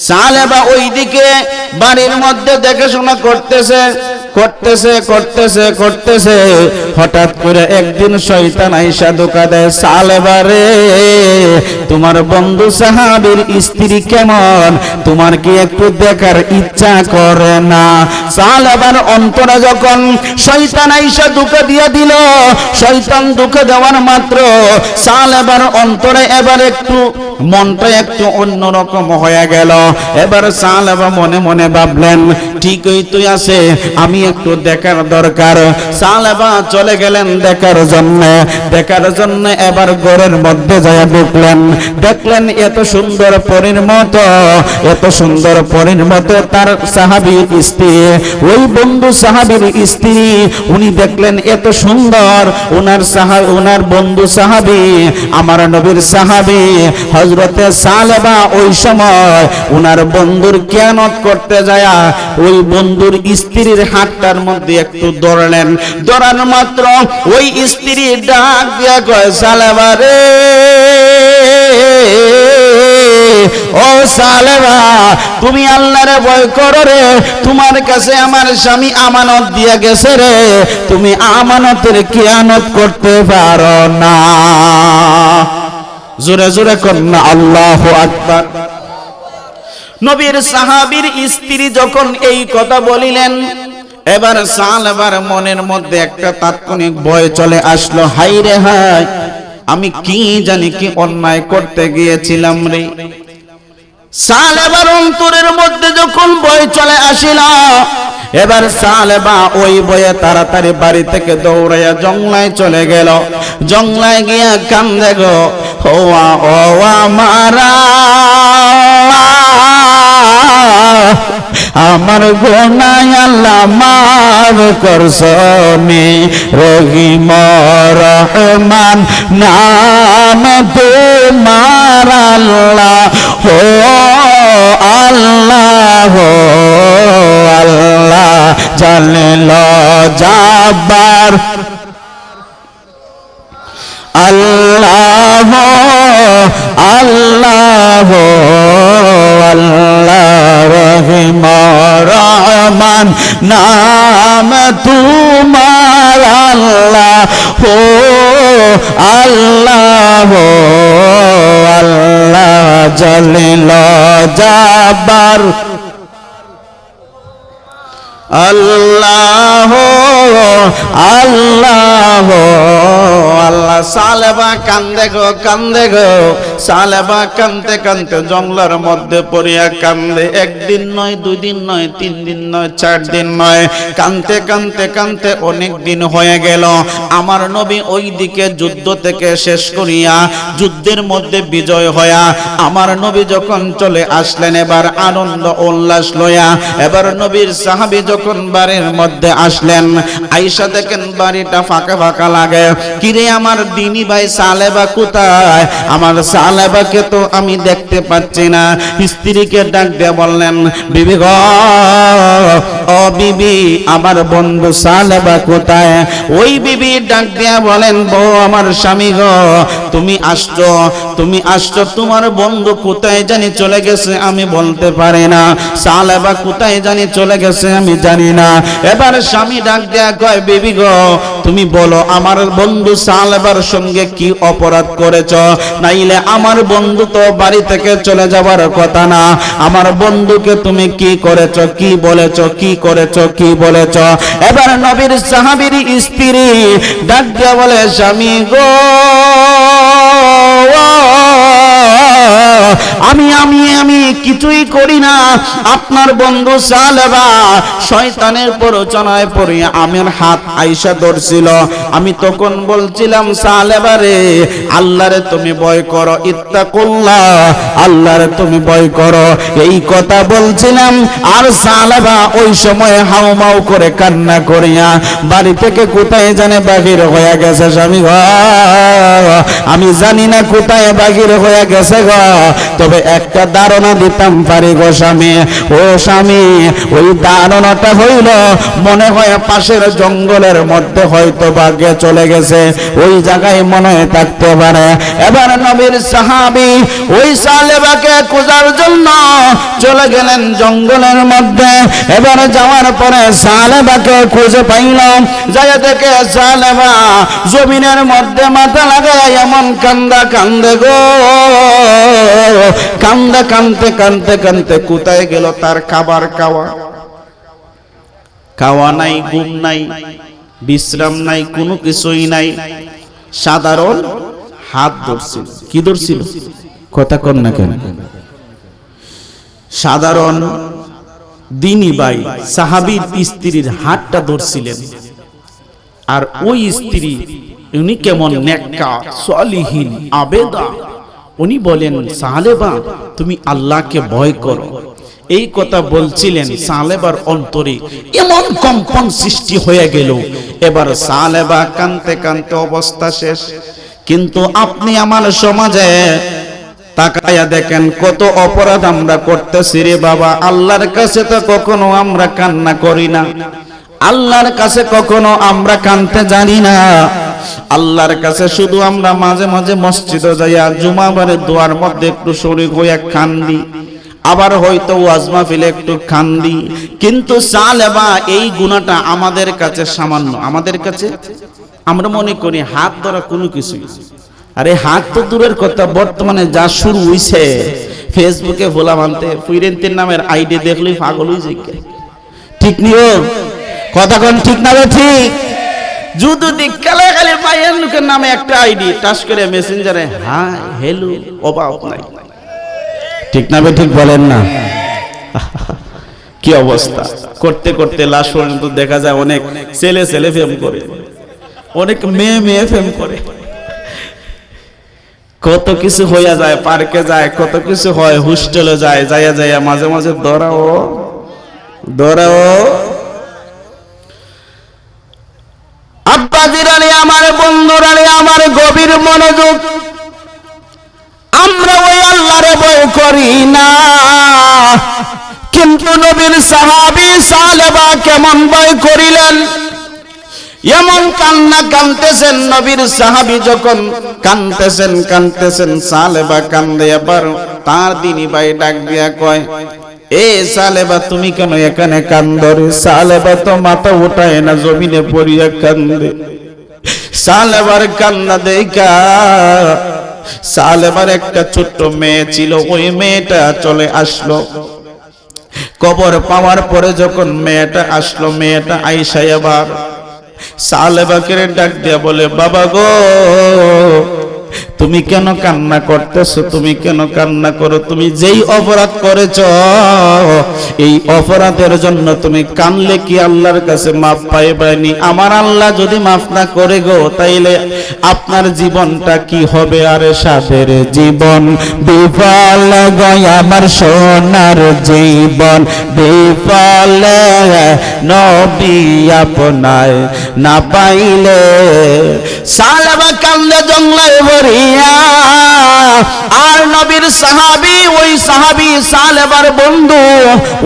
সাহাবা ওইদিকে বাড়ির মধ্যে দেখাশোনা করতেছে। হঠাৎ করে একদিন শয়তান আইসা ধোঁকা দেয়, সাহাবা রে তোমার বন্ধু সাহাবীর স্ত্রী কেমন, তোমার কি একটু দেখার ইচ্ছা করে না? সাহাবার অন্তরে যখন শয়তান আইসা ধোঁকা দিয়া দিল, শয়তান ধোঁকা দেওয়ার মাত্র সাহাবার অন্তরে এবার একটু মনটা একটু অন্যরকম হয়ে গেল। এবার সাহাবা মনে মনে ভাবলেন ঠিকই তুই আছে, আমি একটু দেখার দরকার। সাহাবা চলে গেলেন দেখার জন্য। এবার ঘরের মধ্যে যায় ঢুকলেন, দেখলেন এত সুন্দর পরীর মতো তার সাহাবীর স্ত্রী, ওই বন্ধু সাহাবীর স্ত্রী, উনি দেখলেন এত সুন্দর ওনার বন্ধু সাহাবী, আমার নবীর সাহাবী হযরতে সালেবা ওই সময় ওনার বন্ধুর কিয়ানত করতে যায় ওই বন্ধুর স্ত্রীর হাতটার মধ্যে একটু ধরলেন। ধরার মাত্র ওই স্ত্রী ডাক দিয়া কয়, সালেবা রে ও সালেবা, তুমি আল্লাহরে ভয় করো রে, তোমার কাছে আমার স্বামী আমানত দিয়া গেছে রে, তুমি আমানতের কিয়ানত করতে পারো না। জোরে জোরে কন্যা আল্লাহু আকবার। নবীর সাহাবীর স্ত্রী যখন এই কথা বলিলেন, এবার সালেবার মনের মধ্যে একটা তাৎক্ষণিক ভয় চলে আসলো, হাই রে হাই, আমি কি জানি কি অন্যায় করতে গিয়েছিলাম রে। সালেবার অন্তরের মধ্যে যখন ভয় চলে আসিল, এবার সালেবা ওই বয়ে তাড়াতাড়ি বাড়ি থেকে দৌড়াইয়া জঙ্গলায় চলে গেল। জঙ্গলায় গিয়া কান্দে গো, ও আমারা আমার গুনাহ আল্লাহ মাফ করছনি, রহিম রহমান নাম তোমার আল্লাহ, ও আল্লাহ আল্লাহ জালিল জাব্বার, আল্লাহ আল্লাহ আল্লাহ রহিম রহমান নাম তোমার আল্লাহ, ও আল্লাহ আল্লাহ জালিল জাব্বার, আল্লাহ আল্লাহ আল্লাহ। সালেবা কান্দে গো, সালেবা কান্দতে কান্দতে জঙ্গলার মধ্যে পড়িয়া কান্দে। একদিন নয়, 2 দিন নয়, 3 দিন নয়, 4 দিন নয়, কান্দতে অনেক দিন হয়ে গেল। আমার নবী ওই দিকে যুদ্ধ থেকে শেষ করিয়া যুদ্ধের মধ্যে বিজয় হইয়া আমার নবী যখন চলে আসলেন এবার আনন্দ উল্লাস লইয়া, এবার নবীর সাহাবী যখন বাড়ির মধ্যে আসলেন, আয়েশা দেখেন বাড়িটা ফাঁকা ফাঁকা লাগে। কিরে আমার দিনী ভাই সালেবা কোথায়? আমার সালেবাকে তো আমি দেখতে পাচ্ছি না। স্ত্রীকে ডাক দিয়ে বললেন, বিবি গো, ও বিবি, আমার বন্ধু সালেবা কোথায়? ওই বিবি ডাক দিয়া বলেন, বউ আমার স্বামী গো, তুমি আসছো, তোমার বন্ধু কোথায় জানি চলে গেছে আমি বলতে পারি না, সালেবা কোথায় জানি চলে গেছে আমি জানি না। এবার স্বামী ডাক দেয়া কয়, বিবি গো, তুমি বলো আমার বন্ধু সালেবার সঙ্গে কি অপরাধ করেছ? নাইলে আমার বন্ধু তো বাড়ি থেকে চলে যাবার কথা না। আমার বন্ধুকে তুমি কি করেছ, কি বলেছ, কি করেছ, কি বলেছ? এবার নবীর সাহাবীর স্ত্রী ডাক দিয়া বলে, স্বামী গো, আমি কিছুই করি না। আপনার বন্ধু সালেবা শয়তানের প্ররোচনায় পড়ে আমার হাত আইসা ধরছিল। আমি তখন বলছিলাম, সালেবা রে, আল্লাহরে তুমি ভয় করো, ইত্তাকুল্লাহ, আল্লাহরে তুমি ভয় করো, এই কথা বলছিলাম। আর সালেবা ওই সময় হাউমাউ করে কান্না করিয়া বাড়ি থেকে কোথায় জানে বাহির হয়ে গেছে। স্বামী গো, আমি জানি না কোথায় বাহির হয়ে গেছে গো, তবে একটা ধারণা দিতাম পারি গো স্বামী। ও স্বামী, ওই ধারণাটা হইল মনে হয় পাশের জঙ্গলের মধ্যে হয়তো বাগে চলে গেছে, ওই জায়গায় মনে হয় থাকতে পারে। এবার নবীর সাহাবী ওই সালেবাকে খোঁজার জন্য চলে গেলেন জঙ্গলের মধ্যে। এবার যাওয়ার পরে সালেবাকে খুঁজে পাইলাম, যাই দেখে সালেবা জমিনের মধ্যে মাথা লাগায় এমন কান্দা কান্দে গো, কান্দা কান্দতে কান্দতে কান্দতে কোথায় গেল তার খাবার খাওয়া নাই, ঘুম নাই, বিশ্রাম নাই, কোনো কিছুই নাই। সাধারণ হাত ধরছিল। কি ধরছিল? কথা কন না কেন? সাধারণ দিনী ভাই সাহাবীর স্ত্রীর হাতটা ধরছিলেন। আর ওই স্ত্রী, উনি কেমন নেককার, সালিহিন, আবেদা। উনি বলেন, সালেবা তুমি আল্লাহকে ভয় করো। এই কথা বলছিলেন, সালেবার অন্তরে এমন কম্পন সৃষ্টি হয়ে গেল। এবার সালেবা কাঁদতে কাঁদতে অবস্থা শেষ। কিন্তু আপনি আমার সমাজে তাকায়া দেখেন কত অপরাধ আমরা করতেছি রে বাবা। আল্লাহর কাছে তো কখনো আমরা কান্না করি না, আল্লাহর কাছে কখনো আমরা কাঁদতে জানি না। আল্লাহর কাছে শুধু আমরা মাঝে মাঝে মসজিদে যাইয়া জুমাবারের দোয়ার মধ্যে একটু শরীক হইয়া কান্দি, আবার হয়তো ওয়াজ মাহফিলে একটু কান্দি। কিন্তু সালেবা এই গুনাহটা আমাদের কাছে সামান্য। আমাদের কাছে আমরা মনে করি হাত ধরা কোনো কিছু। আরে হাত তো দূরের কথা, বর্তমানে যা শুরু হইছে ফেসবুকে ভোলা মানতে ফুইরেন্তের নামের আইডি দেখলেই পাগল হয়ে যায়। ঠিক নিও কথা কোন? ঠিক না? ঠিক। যুদ্ধ দিককালে খালি মায়ের লোকের নামে একটা আইডি টাচ করে মেসেঞ্জারে হাই হ্যালো অভাব নাই। ঠিক না? ঠিক বলেন না? কি অবস্থা! করতে করতে লাস্ট পর্যন্ত দেখা যায় অনেক ছেলে ছেলে প্রেম করে, অনেক মেয়ে মেয়ে প্রেম করে, কত কিছু হইয়া যায়। পার্কে যায়, কত কিছু হয়, হোস্টেলে যায়, যাইয়া যাইয়া মাঝে মাঝে ধরাও। আব্বাজিরানি, আমার বন্ধুরানি, আমার গভীর মনোযোগ। আমরা ওই আল্লাহরে ভয় করি না, কিন্তু নবীর সাহাবী সালেবা কেমন ভয় করিলেন। এমন কান্না কাঁদতেছেন নবীর সাহাবী, যখন কাঁদতেছেন সালেবা কান্দে। এবার তার দিনী ভাই ডাক দিয়া কয়, এ সালেবা তুমি কেন এখানে কান্দো রে? সালেবা তো মাথা উঠায় না, জমিনে পড়িয়া কান্দে। সালেবার কান্না দেখা সালেবার একটা ছোট্ট মেয়ে ছিল, ওই মেয়েটা চলে আসলো। কবর পাওয়ার পরে যখন মেয়েটা আসলো, মেয়েটা আইসা এবার সালেবাকে ডাক দিয়া বলে, বাবা গো তুমি কেন কান্না করতেছো? তুমি কেন কান্না করো? তুমি যেই অপরাধ করেছ, এই অপরাধের জন্য তুমি কানলে কি আল্লাহর কাছে মাফ পাইবানি? আমার আল্লাহ যদি মাফ না করে গো, তাইলে আপনার জীবনটা কি হবে? আরে সাদের জীবন বিফল গয়, আমার সোনার জীবন বিফল, নবী আপনায় না পাইলে। সালেবা কান্দে জঙ্গলে ভরিয়া। আর নবীর সাহাবী, ওই সাহাবী সালেবার বন্ধু,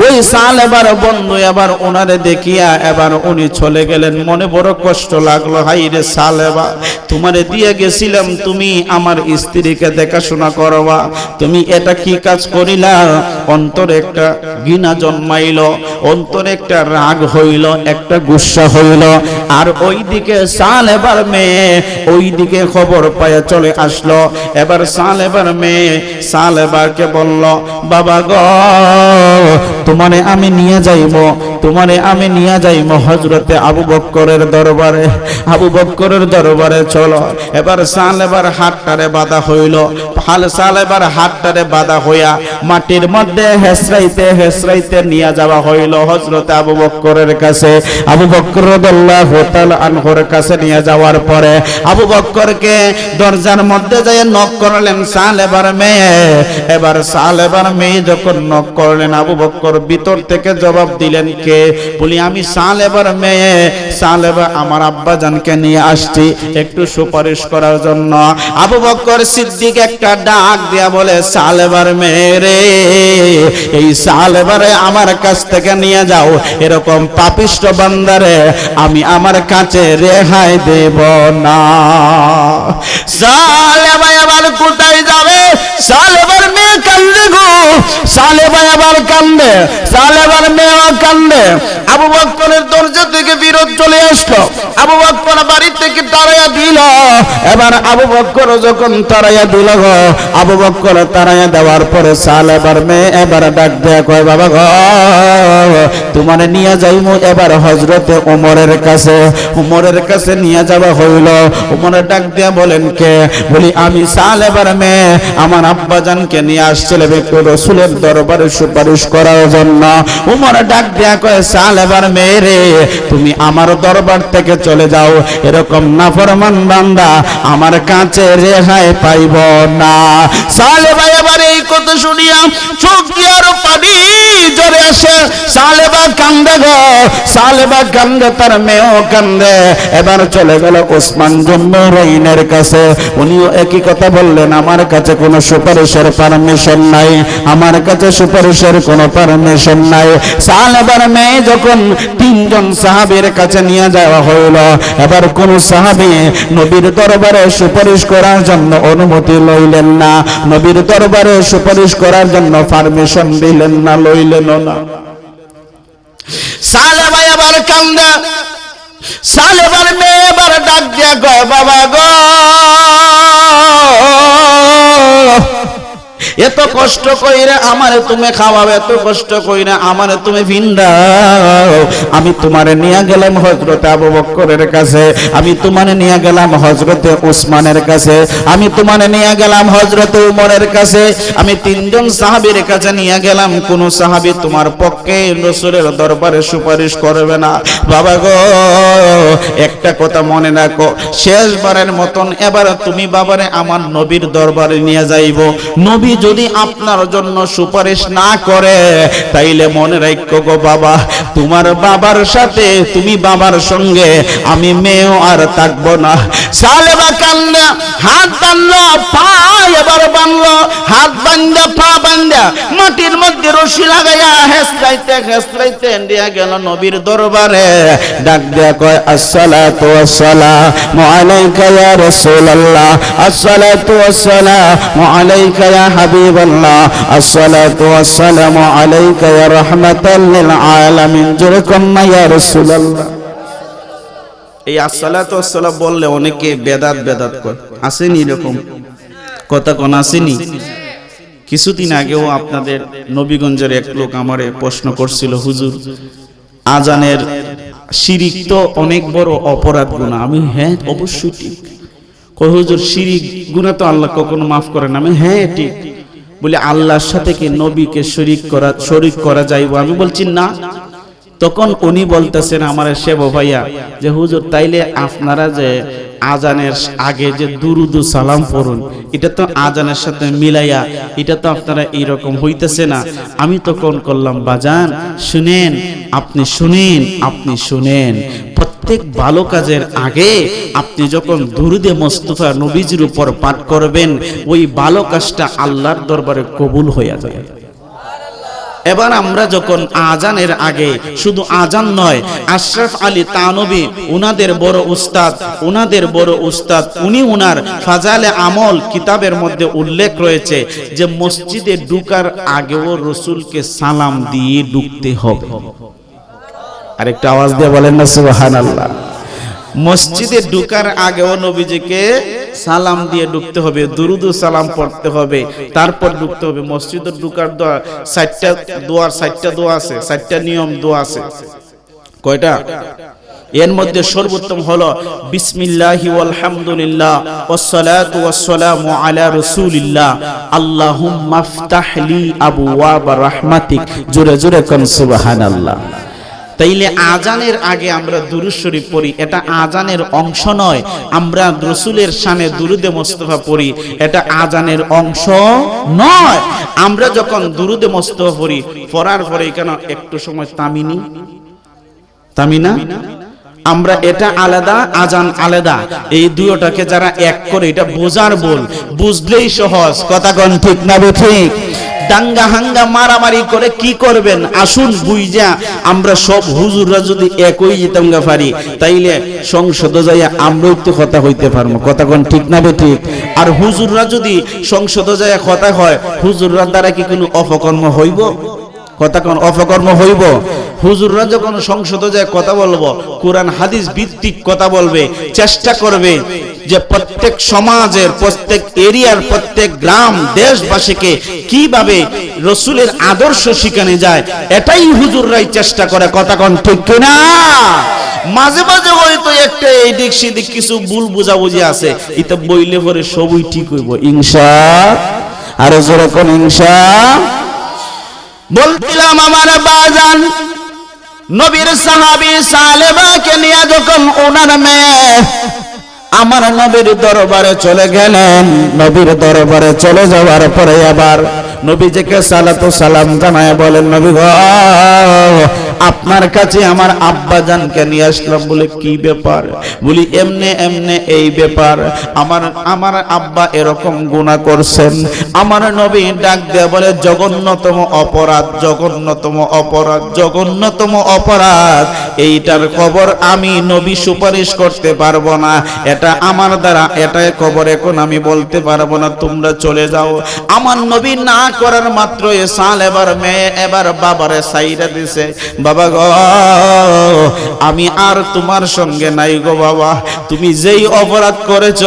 ওই সালেবার বন্ধু এবার ওনারে দেখিয়া এবার উনি চলে গেলেন। মনে বড় কষ্ট লাগলো, হাই রে সালেবা, তোমারে দিয়ে গেছিলাম তুমি আমার স্ত্রীকে দেখাশোনা করবা, তুমি এটা কি কাজ করিলা? অন্তরে একটা ঘৃণা জন্মাইল, অন্তরে একটা রাগ হইল, একটা গুসা হইল। আর ওইদিকে সালেবার মেয়ে ওইদিকে খবর পায় চলে আসলো। এবার সালেবার মেয়ে সালেবাকে বলল, বাবা গো তোমারে আমি নিয়ে যাইব, তোমারে আমি নিয়ে যাই হযরতে আবু বকরের দরবারে। আবু বকরের দরবারে চলো। এবার সালেবার হাতটারে বাঁধা হইল। সালেবার হাতটারে বাঁধা হইয়া মাটির মধ্যে হেসরাইতে হেসরাইতে নিয়ে যাওয়া হইল হযরতে আবু বকরের কাছে। আবু বকর রাদিয়াল্লাহু তাআলা আনহুর কাছে নিয়ে যাওয়ার পরে আবু বকরকে দরজার মধ্যে যায় নক করলেন সালেবার মেয়ে। এবার সালেবার মেয়ে যখন নক করলেন আবু বকর ভিতর থেকে জবাব দিলেন, কে? বলি আমি সালেবার মেয়ে। সালেবা আমার আব্বা জানকে নিয়ে আসছি একটু সুপারিশ করার জন্য। আবু বকর সিদ্দিক একটা ডাক দিয়া বলে, সালেবার মেয়ে রে, এই সালেবারে আমার কাছ থেকে নিয়ে যাও। এরকম পাপিষ্ট বান্দারে আমি আমার কাছে রেহাই দেব না। সালেবা আবার কোথায় যাবে? সালেবার মেয়ে কান্দে গো। সালেবা আবার কান্দে, সালেবার মেয়েও কান্দে। আবু বকরের দরজা থেকে বিরোধ চলে আসলো। আবু বকর বাড়ি থেকে তাড়াইয়া দিল। এবার আবু বকর যখন তাড়াইয়া দিল গো, আবু বকর তাড়াইয়া দেওয়ার পরে সালেবার মেয়ে এবার ডাক দেয়া কয়, বাবা গো তোমারে নিয়ে যাইমু এবার হযরতে ওমরের কাছে। ওমরের কাছে নিয়ে যাওয়া হইল। ওমরের ডাক দেয়া বলেন, কে? বলি আমি সালেবার মেয়ে, আমার আব্বা জানকে নিয়ে আসছিলাম একটু রাসূলের দরবারে সুপারিশ করার জন্য। ওমর ডাক দেয়া কয়, সালেবার মেয়ে রে, তুমি আমার দরবার থেকে চলে যাও। এরকম নাফরমান বান্দা আমার কাছে রেহাই পাইব না। সালেবা এবার এই কথা শুনিয়া চোখ দিয়ে আরো পানি ঝরে আসে। সালেবা কান্দে গো, সালেবা কান্দে, তার মেয়েও কান্দে। এবার চলে গেল ওসমান জুন্নুরাইনের কাছে। উনিও একই কথা বললেন, আমার কাছে কোনো সুপারিশের পারমিশন নাই, আমার কাছে সুপারিশের কোনো পারমিশন নাই। সালেবার মেয়ে যখন তিনজন সাহাবীর কাছে নিয়ে যাওয়া হইল, এবার কোন সাহাবী নবীর দরবারে সুপারিশ করার জন্য অনুমতি লইলেন না, নবীর দরবারে সুপারিশ করার জন্য পারমিশন দিলেন না, লইলেন না। সালেবা আবার কান্দে। সালেবার মেয়ে এবার ডাক দিয়া কয়, বাবা গো এত কষ্ট কইরা আমারে তুমি খাওয়াবে, এত কষ্ট কইরা আমারে তুমি ভিন্দাও। আমি তোমারে নিয়ে গেলাম হযরতে আবু বকরের কাছে, আমি তোমারে নিয়ে গেলাম হযরতে ওসমানের কাছে, আমি তোমারে নিয়ে গেলাম হযরতে উমরের কাছে, আমি তিনজন সাহাবীর কাছে নিয়ে গেলাম। কোন সাহাবী তোমার পক্ষে রাসূলের দরবারে সুপারিশ করবে না। বাবা গো একটা কথা মনে রাখো, শেষবারের মতন এবার তুমি বাবারে আমার নবীর দরবারে নিয়ে যাইবো। নবী যদি আপনার জন্য সুপারিশ না করে তাইলে মনে রাখো গো বাবা, তোমার বাবার সাথে তুমি বাবার সঙ্গে আমি মেয়েও আর থাকবো না। সালেবা কান্না, হাত বাঁধলো, পা এবার বাঁধলো, হাত বাঁধা পা বাঁধা মাটির মধ্যে রশি লাগাইয়া হেসরাইতে হেসরাইতে দিয়া গেল নবীর দরবারে। ডাক দেয়া কয়, আসসালাতু ওয়াসসালামু আলাইকা ইয়া রাসূলুল্লাহ, আসসালাতু ওয়াসসালামু আলাইকা ইয়া হাবিবাল্লাহ, আসসালাতু ওয়াসসালামু আলাইকা ইয়া রাহমাতাল লিল আলামিন। যেরকম না ইয়া রাসূলুল্লাহ। এই আসসালাতু ওয়াসসালাম বললে অনেকে বেদাত বেদাত করে, আসেনি এরকম কথা কোন আসেনি? কিছুদিন আগেও আপনাদের নবীগঞ্জের এক লোক আমারে প্রশ্ন করছিল, হুজুর আজানের শিরিক তো অনেক বড় অপরাধ গুনাহ। আমি হ্যাঁ অবশ্যই ঠিক। কই হুজুর শিরিক গুনাহ তো আল্লাহ কখনো মাফ করে না। আমি হ্যাঁ ঠিক। বলে আল্লাহর সাথে কি নবীকে শরীক করা যাইব? আমি বলছি না। তখন উনি বলতেছেন আমার সেব ভাইয়া যে হুজুর তাইলে আপনারা যে আজানের আগে যে দুরুদ ও সালাম পড়ুন, এটা তো আজানের সাথে মিলাইয়া এটা তো আপনারা এইরকম হইতেছে না। আমি তখন করলাম, বাজান শুনেন, আপনি শুনেন, আপনি শুনেন, প্রত্যেক ভালো কাজের আগে আপনি যখন দুরুদে মুস্তাফা নবীজির উপর পাঠ করবেন, ওই ভালো কাজটা আল্লাহর দরবারে কবুল হয়ে যাবে। এবার আমরা যখন আজানের আগে, শুধু আজান নয়, আশরাফ আলী তানবী উনাদের বড় উস্তাদ, উনি উনার ফাজালে আমল কিতাবের মধ্যে উল্লেখ রয়েছে যে মসজিদে ঢুকার আগেও রাসূলকে সালাম দিয়ে ঢুকতে হবে। আরেকটা আওয়াজ দিয়ে বলেন না সুবহানাল্লাহ। মসজিদে ঢুকার আগেও নবীজিকে সালাম দিয়ে ঢুকতে হবে, দুরুদ ও সালাম পড়তে হবে, তারপর ঢুকতে হবে। মসজিদে ঢুকার দোয়া 60টা দোয়ার 60টা দোয়া আছে, 60টা নিয়ম দোয়া আছে। কয়টা? এর মধ্যে সর্বোত্তম হলো বিসমিল্লাহি ওয়াল হামদুলিল্লাহ ওয়াসসালাতু ওয়াসসালামু আলা রাসূলিল্লাহ আল্লাহুম্মা ফতাহলি আবওয়াব রাহমাতিক। জোরে জোরে কোন সুবহানাল্লাহ। তাইলে আজানের আগে আমরা দুরূদ শরীফ পড়ি, এটা আজানের অংশ নয়। আমরা রাসূলের শানে দুরুদে মুস্তাফা পড়ি, এটা আজানের অংশ নয়। আমরা যখন দুরুদে মুস্তাফা পড়ি, পড়ার পরে কেন একটু সময় তামিনা আমরা, এটা আলাদা, আজান আলাদা। এই দুটোটাকে যারা এক করে, এটা বোঝার বল, বুঝলেই সহজ। কথা কোন ঠিক না ঠিক? দাঙ্গা হাঙ্গা মারামারি করে কি করবেন? আসুন বুঝা আমরা সব হুজুররা যদি একই যেতাম গা পারি, তাইলে সংসদে যাইয়া আমরাও তো কথা হইতে পারবো। কথা কোন ঠিক না ঠিক? আর হুজুররা যদি সংসদে যাইয়া কথা হয়, হুজুররা দ্বারা কি কোনো অপকর্ম হইব? কথা কোন অপকর্ম হইব? হুজুররা যখন সংসদে যায় কথা বলবো, কোরআন হাদিস ভিত্তিক কথা বলবে, চেষ্টা করবে যে প্রত্যেক সমাজের, প্রত্যেক এরিয়ার, প্রত্যেক গ্রাম দেশবাসীকে কিভাবে রাসূলের আদর্শ শিখানো যায়, এটাই হুজুররাই চেষ্টা করে। কথা কোন ঠিক কিনা? মাঝে মাঝে হয়তো একটা এইদিক সেদিক কিছু ভুল বুঝাবুঝি আছে, এটা বইলে পরে সবই ঠিক হইব ইনশাআল্লাহ। আর জোরে কোন ইনশাআল্লাহ। বলছিলাম আমার বাজান, নবীর সাহাবী সালেবাকে নিয়ে যখন ওনার মেয়ে আমার নবীর দরবারে চলে গেলেন, নবীর দরবারে চলে যাওয়ার পরে আবার নবীজিকে সালাতু সালাম জানায় বলেন, নবী গো, আপনার কাছে আমার আব্বা জানকে নিয়ে আসলাম। বলে কি ব্যাপার? বলি এমনে এমনে এই ব্যাপার, আমার আব্বা এরকম গুনাহ করছেন। আমার নবী ডাক দিয়ে বলে, জঘন্যতম অপরাধ, জঘন্যতম অপরাধ, জঘন্যতম অপরাধ। এইটার খবর আমি নবী সুপারিশ করতে পারবো না, এটা আমার দ্বারা, এটাই খবর এখন আমি বলতে পারবো না, তোমরা চলে যাও। আমার নবী না করার মাত্র সালেবার মেয়ে এবার বাবারে সাইরা দিছে, বাবা গো, আমি আর তোমার সঙ্গে নাই গো বাবা, তুমি যেই অপরাধ করেছ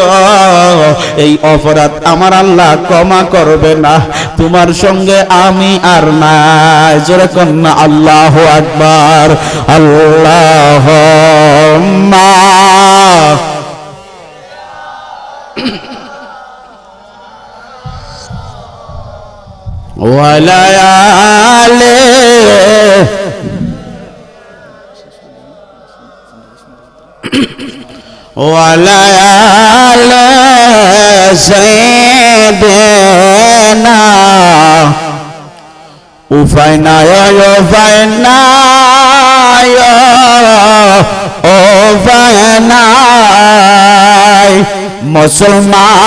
এই অপরাধ আমার আল্লাহ ক্ষমা করবে না, তোমার সঙ্গে আমি আর নাই। জোরে কোন না আল্লাহু আকবার। আল্লাহুম্মা ওয়ালায়ালে ওয়ালায়ালে সাইয়েদেনা উফাইনা উফাইনা উফাইনা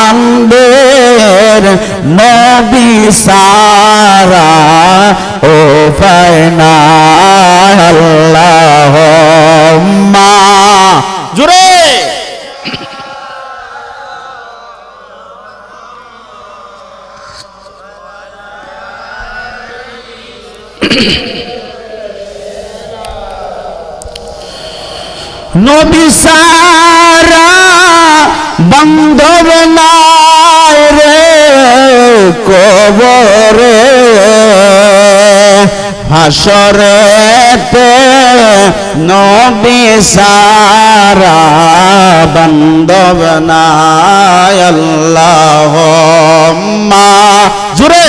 মুসলমানদের নবী সারা উফাইনা আল্লাহুম্মা। জোরে নবী সারা বান্ধব নাই রে কবরে, হাসরেতে নবী সারা বান্ধব নাই। আল্লাহুম্মা। জোরে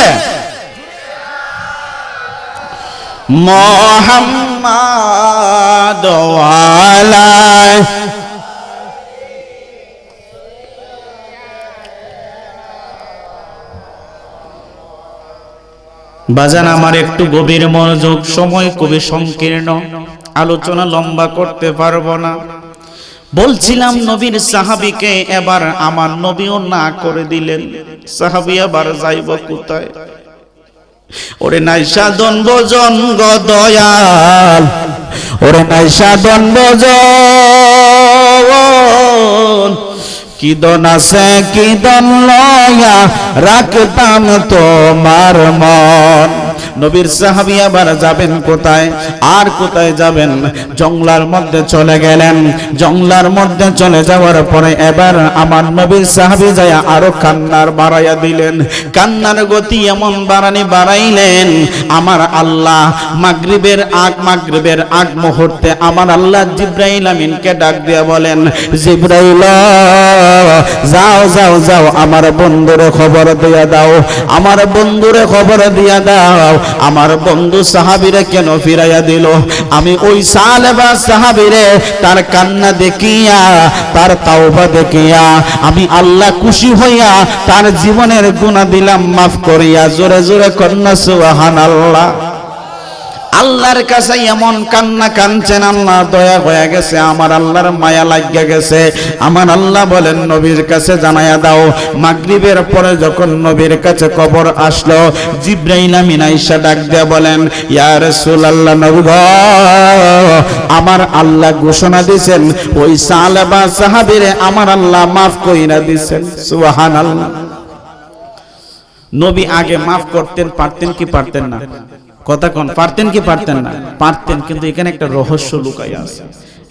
মুহাম্মাদ ওয়ালায়। বাজান আমার একটু গভীর মনোযোগ, সময় খুবই সংকীর্ণ, আলোচনা লম্বা করতে পারবো না। বলছিলাম নবীর সাহাবীকে এবার আমার নবীও না করে দিলেন, সাহাবী আবার যাইব কোথায়? ওরে নাই সাধন ভজন গো দয়াল, ওরে নাই সাধন ভজন, কি দন আছে কি দন লয়া রাখতাম তোমার মন। নবীর সাহাবী আবার যাবেন কোথায়? আর কোথায় যাবেন? জঙ্গলার মধ্যে চলে গেলেন। জঙ্গলার মধ্যে চলে যাওয়ার পরে এবার আমার নবীর সাহাবী যায় আরো কান্নার বাড়াইয়া দিলেন। কান্নার গতি এমন বাড়াইলেন, আমার আল্লাহ মাগরিবের আগ মুহূর্তে আমার আল্লাহ জিবরাইল আমিনকে ডাক দিয়া বলেন, জিবরাইল যাও যাও যাও, আমার বন্ধুরে খবর দিয়া দাও, আমার বন্ধুরে খবর দিয়া দাও, আমার বন্ধু সাহাবীরে কেন ফিরাইয়া দিল? আমি ওই সালেবা সাহাবীরে তার কান্না দেখিয়া, তার তাওবা দেখিয়া আমি আল্লাহ খুশি হইয়া তার জীবনের গুনাহ দিলাম মাফ করিয়া। জোরে জোরে কন্যা সুবহানাল্লাহ। আল্লাহর কাছে এমন কান্না কাঁদছেন, আল্লাহ দয়া হয়ে গেছে, আমার আল্লাহর মায়া লাগিয়া গেছে। আমার আল্লাহ বলেন নবীর কাছে জানাইয়া দাও। মাগরিবের পরে যখন নবীর কাছে খবর আসলো, জিবরাইল আমিন আয়েশা ডাক দিয়া বলেন, ইয়া রাসূলুল্লাহ, নবী গো, আমার আল্লাহ ঘোষণা দিয়েছেন ওই সালেবা সাহাবীরে আমার আল্লাহ মাফ কইরা দিয়েছেন। সুবহানাল্লাহ। নবী আগে মাফ করতেন, পারতেন কি পারতেন না? কথা কোন, পারতেন কি পারতেন না? পারতেন, কিন্তু এখানে একটা রহস্য লুকাইয়া আছে।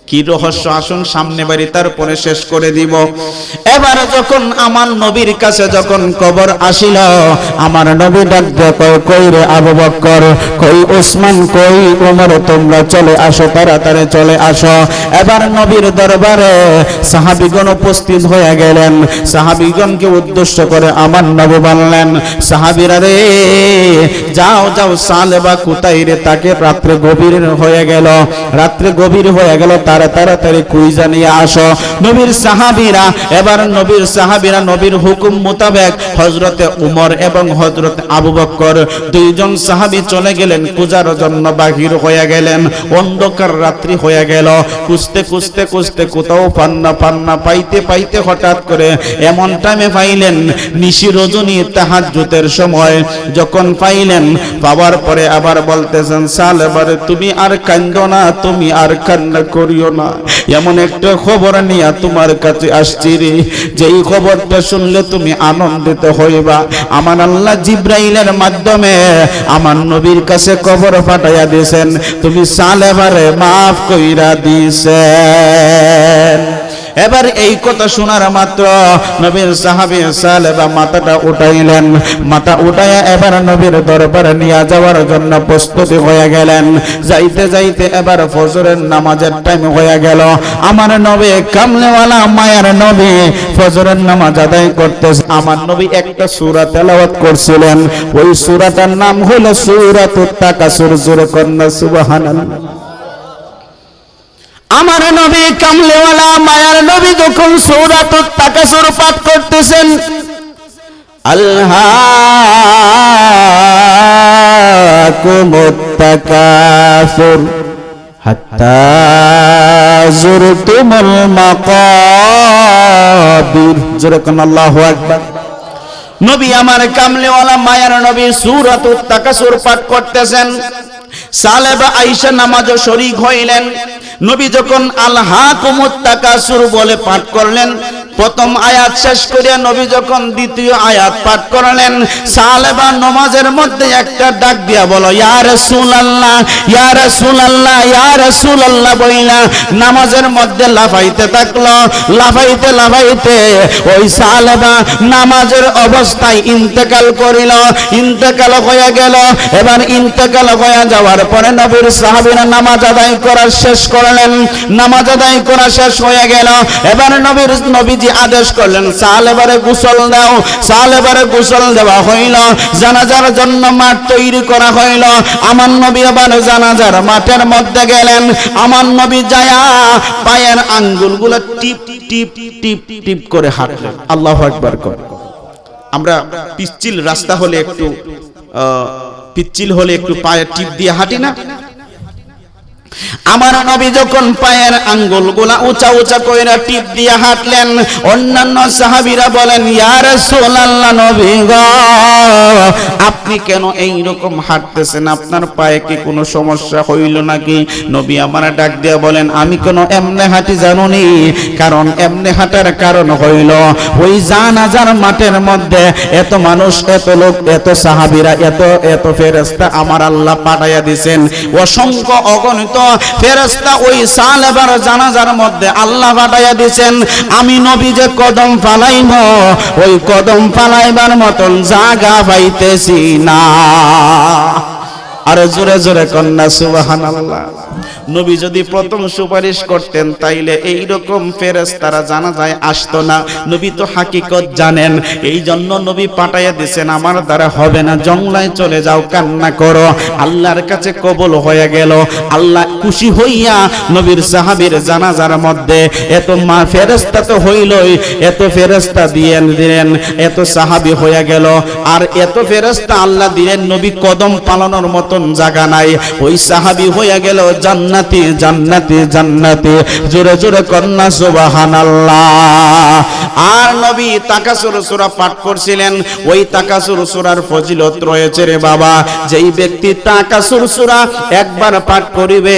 কি রহস্য? আসুন সামনে বাড়ি, তারপরে শেষ করে দিব। এবার যখন আমার নবীর কাছে যখন খবর আসিল, আমার নবী ডাক দিয়ে কয়, কই রে আবু বকর, কই ওসমান, কই ওমর, তোমরা চলে আসো, তাড়াতাড়ি চলে আসো। এবার নবীর দরবারে সাহাবীগণ উপস্থিত হয়ে গেলেন। সাহাবীগণকে উদ্দেশ্য করে আমার নবী বললেন, সাহাবীরা রে, যাও যাও, সালেবা কোথায় রে? তাকে রাত্রে গভীর হয়ে গেল, রাত্রে গভীর হয়ে গেল, তাড়াতাড়ি কুইজা নিয়ে আসো। নবীর সাহাবীরা এবার নবীর হুকুম মোতাবেক হযরতে উমর এবং হযরতে আবু বকর দুইজন সাহাবী চলে গেলেন, খুঁজার জন্য বাহির হয়ে গেলেন। অন্ধকার রাত্রি হয়ে গেল, খুঁজতে কোথাও পান্না পাইতে হঠাৎ করে এমন টাইমে পাইলেন, নিশি রজনী তাহাজ্জুদের সময় যখন পাইলেন, পাওয়ার পরে আবার বলতেছেন, সালেবারে তুমি আর কান্দো না, তুমি আর কান্না করিও না, এমন একটা খবর নিয়ে তোমার কাছে আসছি রে, যেই খবরটা শুনলে তুমি আনন্দিত হইবা। আমার আল্লাহ জিবরাইলের মাধ্যমে আমার নবীর কাছে খবর পাঠাইয়া দিয়েছেন, তুমি সালেবারে মাফ কইরা দিয়েছেন। এবার এই কথা শোনার মাত্র নবীর সাহাবী সালেবা মাথাটা উঠাইলেন। মাথা উঠাইয়া এবার নবীর দরবারে নিয়ে যাওয়ার জন্য প্রস্তুতি হয়ে গেলেন। যাইতে এবার ফজরের নামাজের টাইম হয়ে গেল। আমার নবী কামলেওয়ালা মায়ার নবী ফজরের নামাজ আদায় করতেছে। আমার নবী একটা সূরা তেলাওয়াত করছিলেন, ওই সূরাটার নাম হলো সূরাতুত তাকাসুর। জোরে কন্যা সুবহানাল্লাহ। আমার নবী কামলেওয়ালা মায়ার নবী যখন সূরাতুত তাকাসুর পাঠ করতেছেন, আলহাকুমুত তাকাসুর হাত্তা যুরতুমুল মাকাবির। জোরে কোন আল্লাহু আকবার। নবী আমার কামলেওয়ালা মায়ার নবী সূরাতুত তাকাসুর পাঠ করতেছেন। সালেবা আয়েশা নামাজে শরীক হইলেন। নবী যখন আলহাকুমুত তাকাসুর বলে পাঠ করলেন, প্রথম আয়াত শেষ করিয়া নবী যখন দ্বিতীয় আয়াত পাঠ করলেন, সালেবা নামাজের মধ্যে একটা ডাক দিয়া বলো, ইয়া রাসূলুল্লাহ, ইয়া রাসূলুল্লাহ, ইয়া রাসূলুল্লাহ বইলা নামাজের মধ্যে লাফাইতে থাকলো। লাফাইতে ওই সালেবা নামাজের অবস্থায় ইন্তেকাল করিল। ইন্তেকাল হয়ে গেল। এবার ইন্তেকাল হয়ে যাওয়ার পরে নবীর সাহাবীরা নামাজ আদায় করা শেষ করলেন। নামাজ আদায় করা শেষ হয়ে গেল। এবার নবীজি আদেশ করলেন, সালেবারে গোসল দাও। সালেবারে গোসল দেওয়া হইল। জানাজার জন্য মাঠ তৈরি করা হইল। আমার নবী আবার জানাজার মাঠের মধ্যে গেলেন। আমার নবী যায়া পায়ের আঙ্গুলগুলো টিপ টিপ টিপ টিপ করে হাঁটলেন। আল্লাহু আকবার করে। আমরা পিচ্ছিল রাস্তা হলে একটু পায়ে টিপ দিয়ে হাঁটি না? আমার নবী যখন পায়ের আঙ্গুলগুলা উঁচা উঁচা কইরা টিপ দিয়ে হাঁটলেন, অন্যান্য সাহাবীরা বলেন, ইয়া রাসূলুল্লাহ, নবী গো আপনি কেন এই রকম হাঁটতেছেন? আপনার পায়ে কি কোনো সমস্যা হইল নাকি? নবী আমার ডাক দিয়ে বলেন, আমি কেন এমনে হাঁটি জানুনি? কারণ এমনে হাঁটার কারণ হইল ওই জানাজার মাঠের মধ্যে এত মানুষ, এত লোক, এত সাহাবীরা, এত ফেরেশতা আমার আল্লাহ পাঠাইয়া দিবেন। অসংখ্য অগণিত ফেরেশতা ওই সালেবার জানাজার মধ্যে আল্লাহ পাঠাইয়া দিবেন। আমি নবী যে কদম ফালাইব, ওই কদম ফালাইবার মতন জায়গা পাইতেছি না। আর জোরে জোরে কন্যা সুবহানাল্লাহ। নবী যদি প্রথম সুপারিশ করতেন তাইলে এই রকম ফেরেশতারা জানাজায় আসতো না। নবী তো হাকিকত জানেন, এই জন্য নবী পাঠাইয়া দিয়েছেন, আমার দ্বারা হবে না, জঙ্গলায় চলে যাও, কান্না করো। আল্লাহর কাছে কবুল হয়ে গেল। আল্লাহ খুশি হইয়া নবীর সাহাবীর জানাজার মধ্যে এত ফেরেশতা তো হইলই, এত ফেরেশতা দিলেন, এত সাহাবী হয়ে গেল। আর এত ফেরেশতা আল্লাহ দিলেন, নবী কদম পালানোর মতন জায়গা নাই। ওই সাহাবী হয়ে গেল জান্নাতি জান্নাতি জান্নাতি। জোরে জোরে কন্যা সুবহানাল্লাহ। আর নবী তাকাসুর সূরা পাঠ করছিলেন। ওই তাকাসুর সূরার ফজিলত রয়েছে রে বাবা। যেই ব্যক্তি তাকাসুর সূরা একবার পাঠ করিবে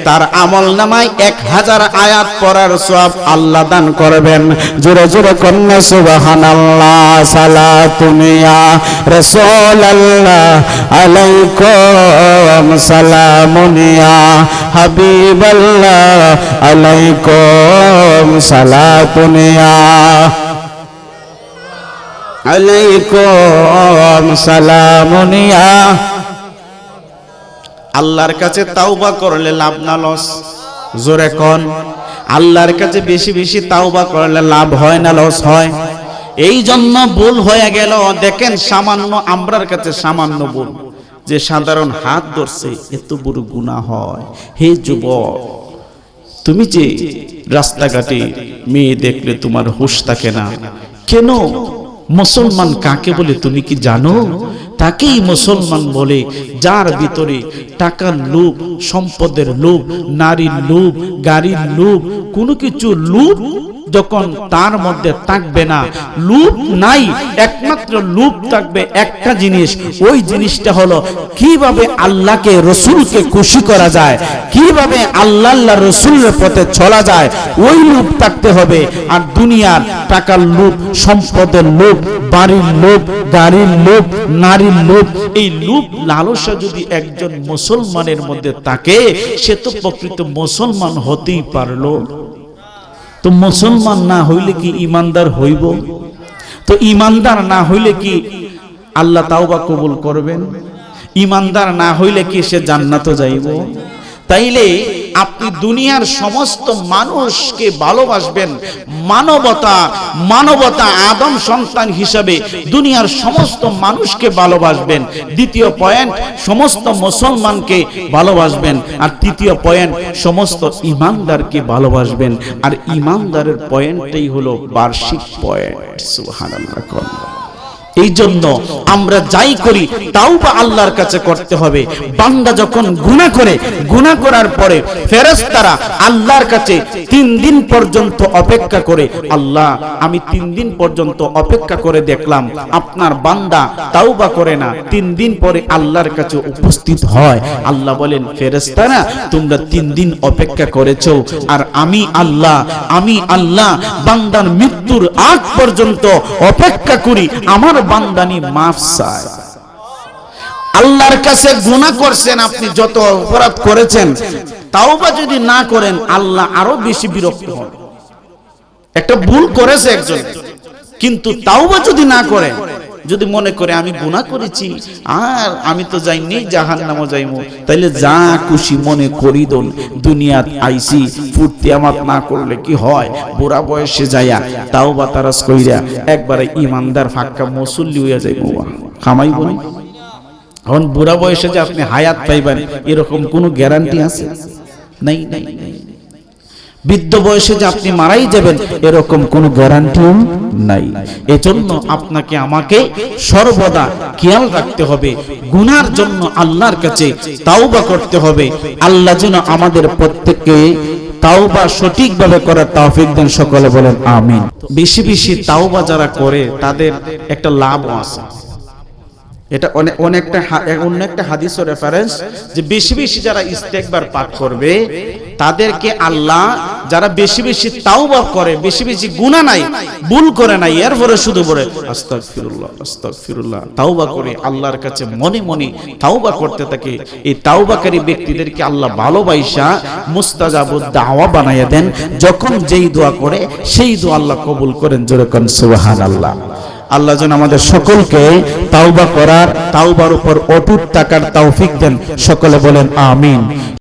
তার আমলনামায় 1000 আয়াত পড়ার সওয়াব আল্লাহ দান করবেন। জোরে জোরে কন্যা সুবহানাল্লাহ। সালাতুন ইয়া রাসূলুল্লাহ আলাইকুম, সালামুন ইয়া হাবিবাল্লাহ আলাইকুম, সালাতুন ইয়া আলাইকুম, সালামুন ইয়া। আল্লাহর কাছে তাওবা করলে লাভ না লস? জোরে কোন। আল্লাহর কাছে বেশি বেশি তাওবা করলে লাভ হয় না লস হয়? এই জন্য ভুল হয়ে গেল। দেখেন সামান্য, আমরার কাছে সামান্য ভুল, যে সাধারণ হাত ধরছে এত বড় গুনাহ হয়। হে যুবক, তুমি যে রাস্তাঘাটে মেয়ে দেখলে তোমার হুঁশ থাকে না কেন? মুসলমান কাকে বলে তুমি কি জানো? তাকেই মুসলমান বলে যার ভিতরে টাকার লোভ, সম্পদের লোভ, নারীর লোভ, গাড়ির লোভ, কোনো কিছু লোভ যখন তার মধ্যে থাকবে না, লোভ নাই, একমাত্র লোভ থাকবে একটা জিনিস। ওই জিনিসটা হলো কিভাবে আল্লাহকে, রসুলকে খুশি করা যায়, কিভাবে আল্লাহ রসুলের পথে চলা যায়, ওই লোভ থাকতে হবে। আর দুনিয়ার টাকার লোভ, সম্পদের লোভ, বাড়ির লোভ, গাড়ির লোভ, নারীর লোভ, এই লোভ লালসা যদি একজন মুসলমানের মধ্যে থাকে, সে তো প্রকৃত মুসলমান হতেই পারলো। তো মুসলমান না হইলে কি ইমানদার হইব? তো ইমানদার না হইলে কি আল্লাহ তাওবা কবুল করবেন? ইমানদার না হইলে কি সে জান্নাতে যাইব? তাইলে আপনি দুনিয়ার সমস্ত মানুষকে ভালোবাসবেন, মানবতা আদম সন্তান হিসাবে দুনিয়ার সমস্ত মানুষকে ভালোবাসবেন। দ্বিতীয় পয়েন্ট, সমস্ত মুসলমানকে ভালোবাসবেন। আর তৃতীয় পয়েন্ট, সমস্ত ইমানদারকে ভালোবাসবেন। আর ইমানদারের পয়েন্টটাই হলো বার্ষিক পয়েন্ট। সুবহানাল্লাহ। এই জন্য আমরা যাই করি তাওবা আল্লাহর কাছে করতে হবে। বান্দা যখন গুনাহ করে, গুনাহ করার পরে ফেরেশতারা আল্লাহর কাছে 3 দিন পর্যন্ত অপেক্ষা করে, আল্লাহ আমি 3 দিন পর্যন্ত অপেক্ষা করে দেখলাম আপনার বান্দা তাওবা করে না। 3 দিন পরে আল্লাহর কাছে উপস্থিত হয়। আল্লাহ বলেন, ফেরেশতারা তোমরা 3 দিন অপেক্ষা করেছো, আর আমি আল্লাহ বান্দার মৃত্যুর আগ পর্যন্ত অপেক্ষা করি, আমার বান্দানি মাফ চায়। আল্লাহর কাছে গুনাহ করছেন, আপনি যত অপরাধ করেছেন, তাওবা যদি না করেন আল্লাহ আরো বেশি বিরক্ত হন। একটা ভুল করেছে একজন, কিন্তু তাওবা যদি না করে, যদি মনে করে আমি গুনাহ করেছি আর আমি তো যাইনি, জাহান্নামে যাইমু, তাইলে যা খুশি মনে করি দন, দুনিয়াত আইছি ফুর্তি আমাত না করলে কি হয়? বুড়া বয়সে যাইয়া তাওবা তারাস কইরা একবারে ইমানদার ফাক্কা মুসল্লি হইয়া যাইবো, খামাই বলি। এখন বুড়া বয়সে যে আপনি হায়াত পাইবেন এরকম কোনো গ্যারান্টি আছে? নাই। বৃদ্ধ বয়সে যে আপনি মারাই যাবেন এরকম কোনো গ্যারান্টিও নাই। এজন্য আপনাকে আমাকে সর্বদা খেয়াল রাখতে হবে, গুনার জন্য আল্লাহর কাছে তাওবা করতে হবে। আল্লাহ যেন আমাদের প্রত্যেককে তাওবা সঠিকভাবে করার তৌফিক দেন। সকলে বলেন আমিন। বেশি বেশি তাওবা যারা করে তাদের একটা লাভও আছে। এটা অন্য একটা হাদিসের রেফারেন্স, যে বেশি বেশি যারা ইস্তেগফার পাঠ করবে তাদেরকে আল্লাহ, যারা বেশি বেশি তাওবা করে, বেশি বেশি গুনাহ নাই, ভুল করে নাই, এরপরে শুধু বলে আস্তাগফিরুল্লাহ আস্তাগফিরুল্লাহ, তাওবা করে আল্লাহর কাছে মনে মনে তাওবা করতে থাকে, এই তাওবাকারী ব্যক্তিদেরকে আল্লাহ ভালোবাসা মুস্তাজাবুদ দাওয়া বানাইয়া দেন। যখন যেই দোয়া করে সেই দোয়া আল্লাহ কবুল করেন। জোরে কোন সুবহানাল্লাহ। আল্লাহ যেন আমাদের সকলকে তাওবা করার, তাওবার উপর অটুট থাকার তৌফিক দেন। সকলে বলেন আমিন।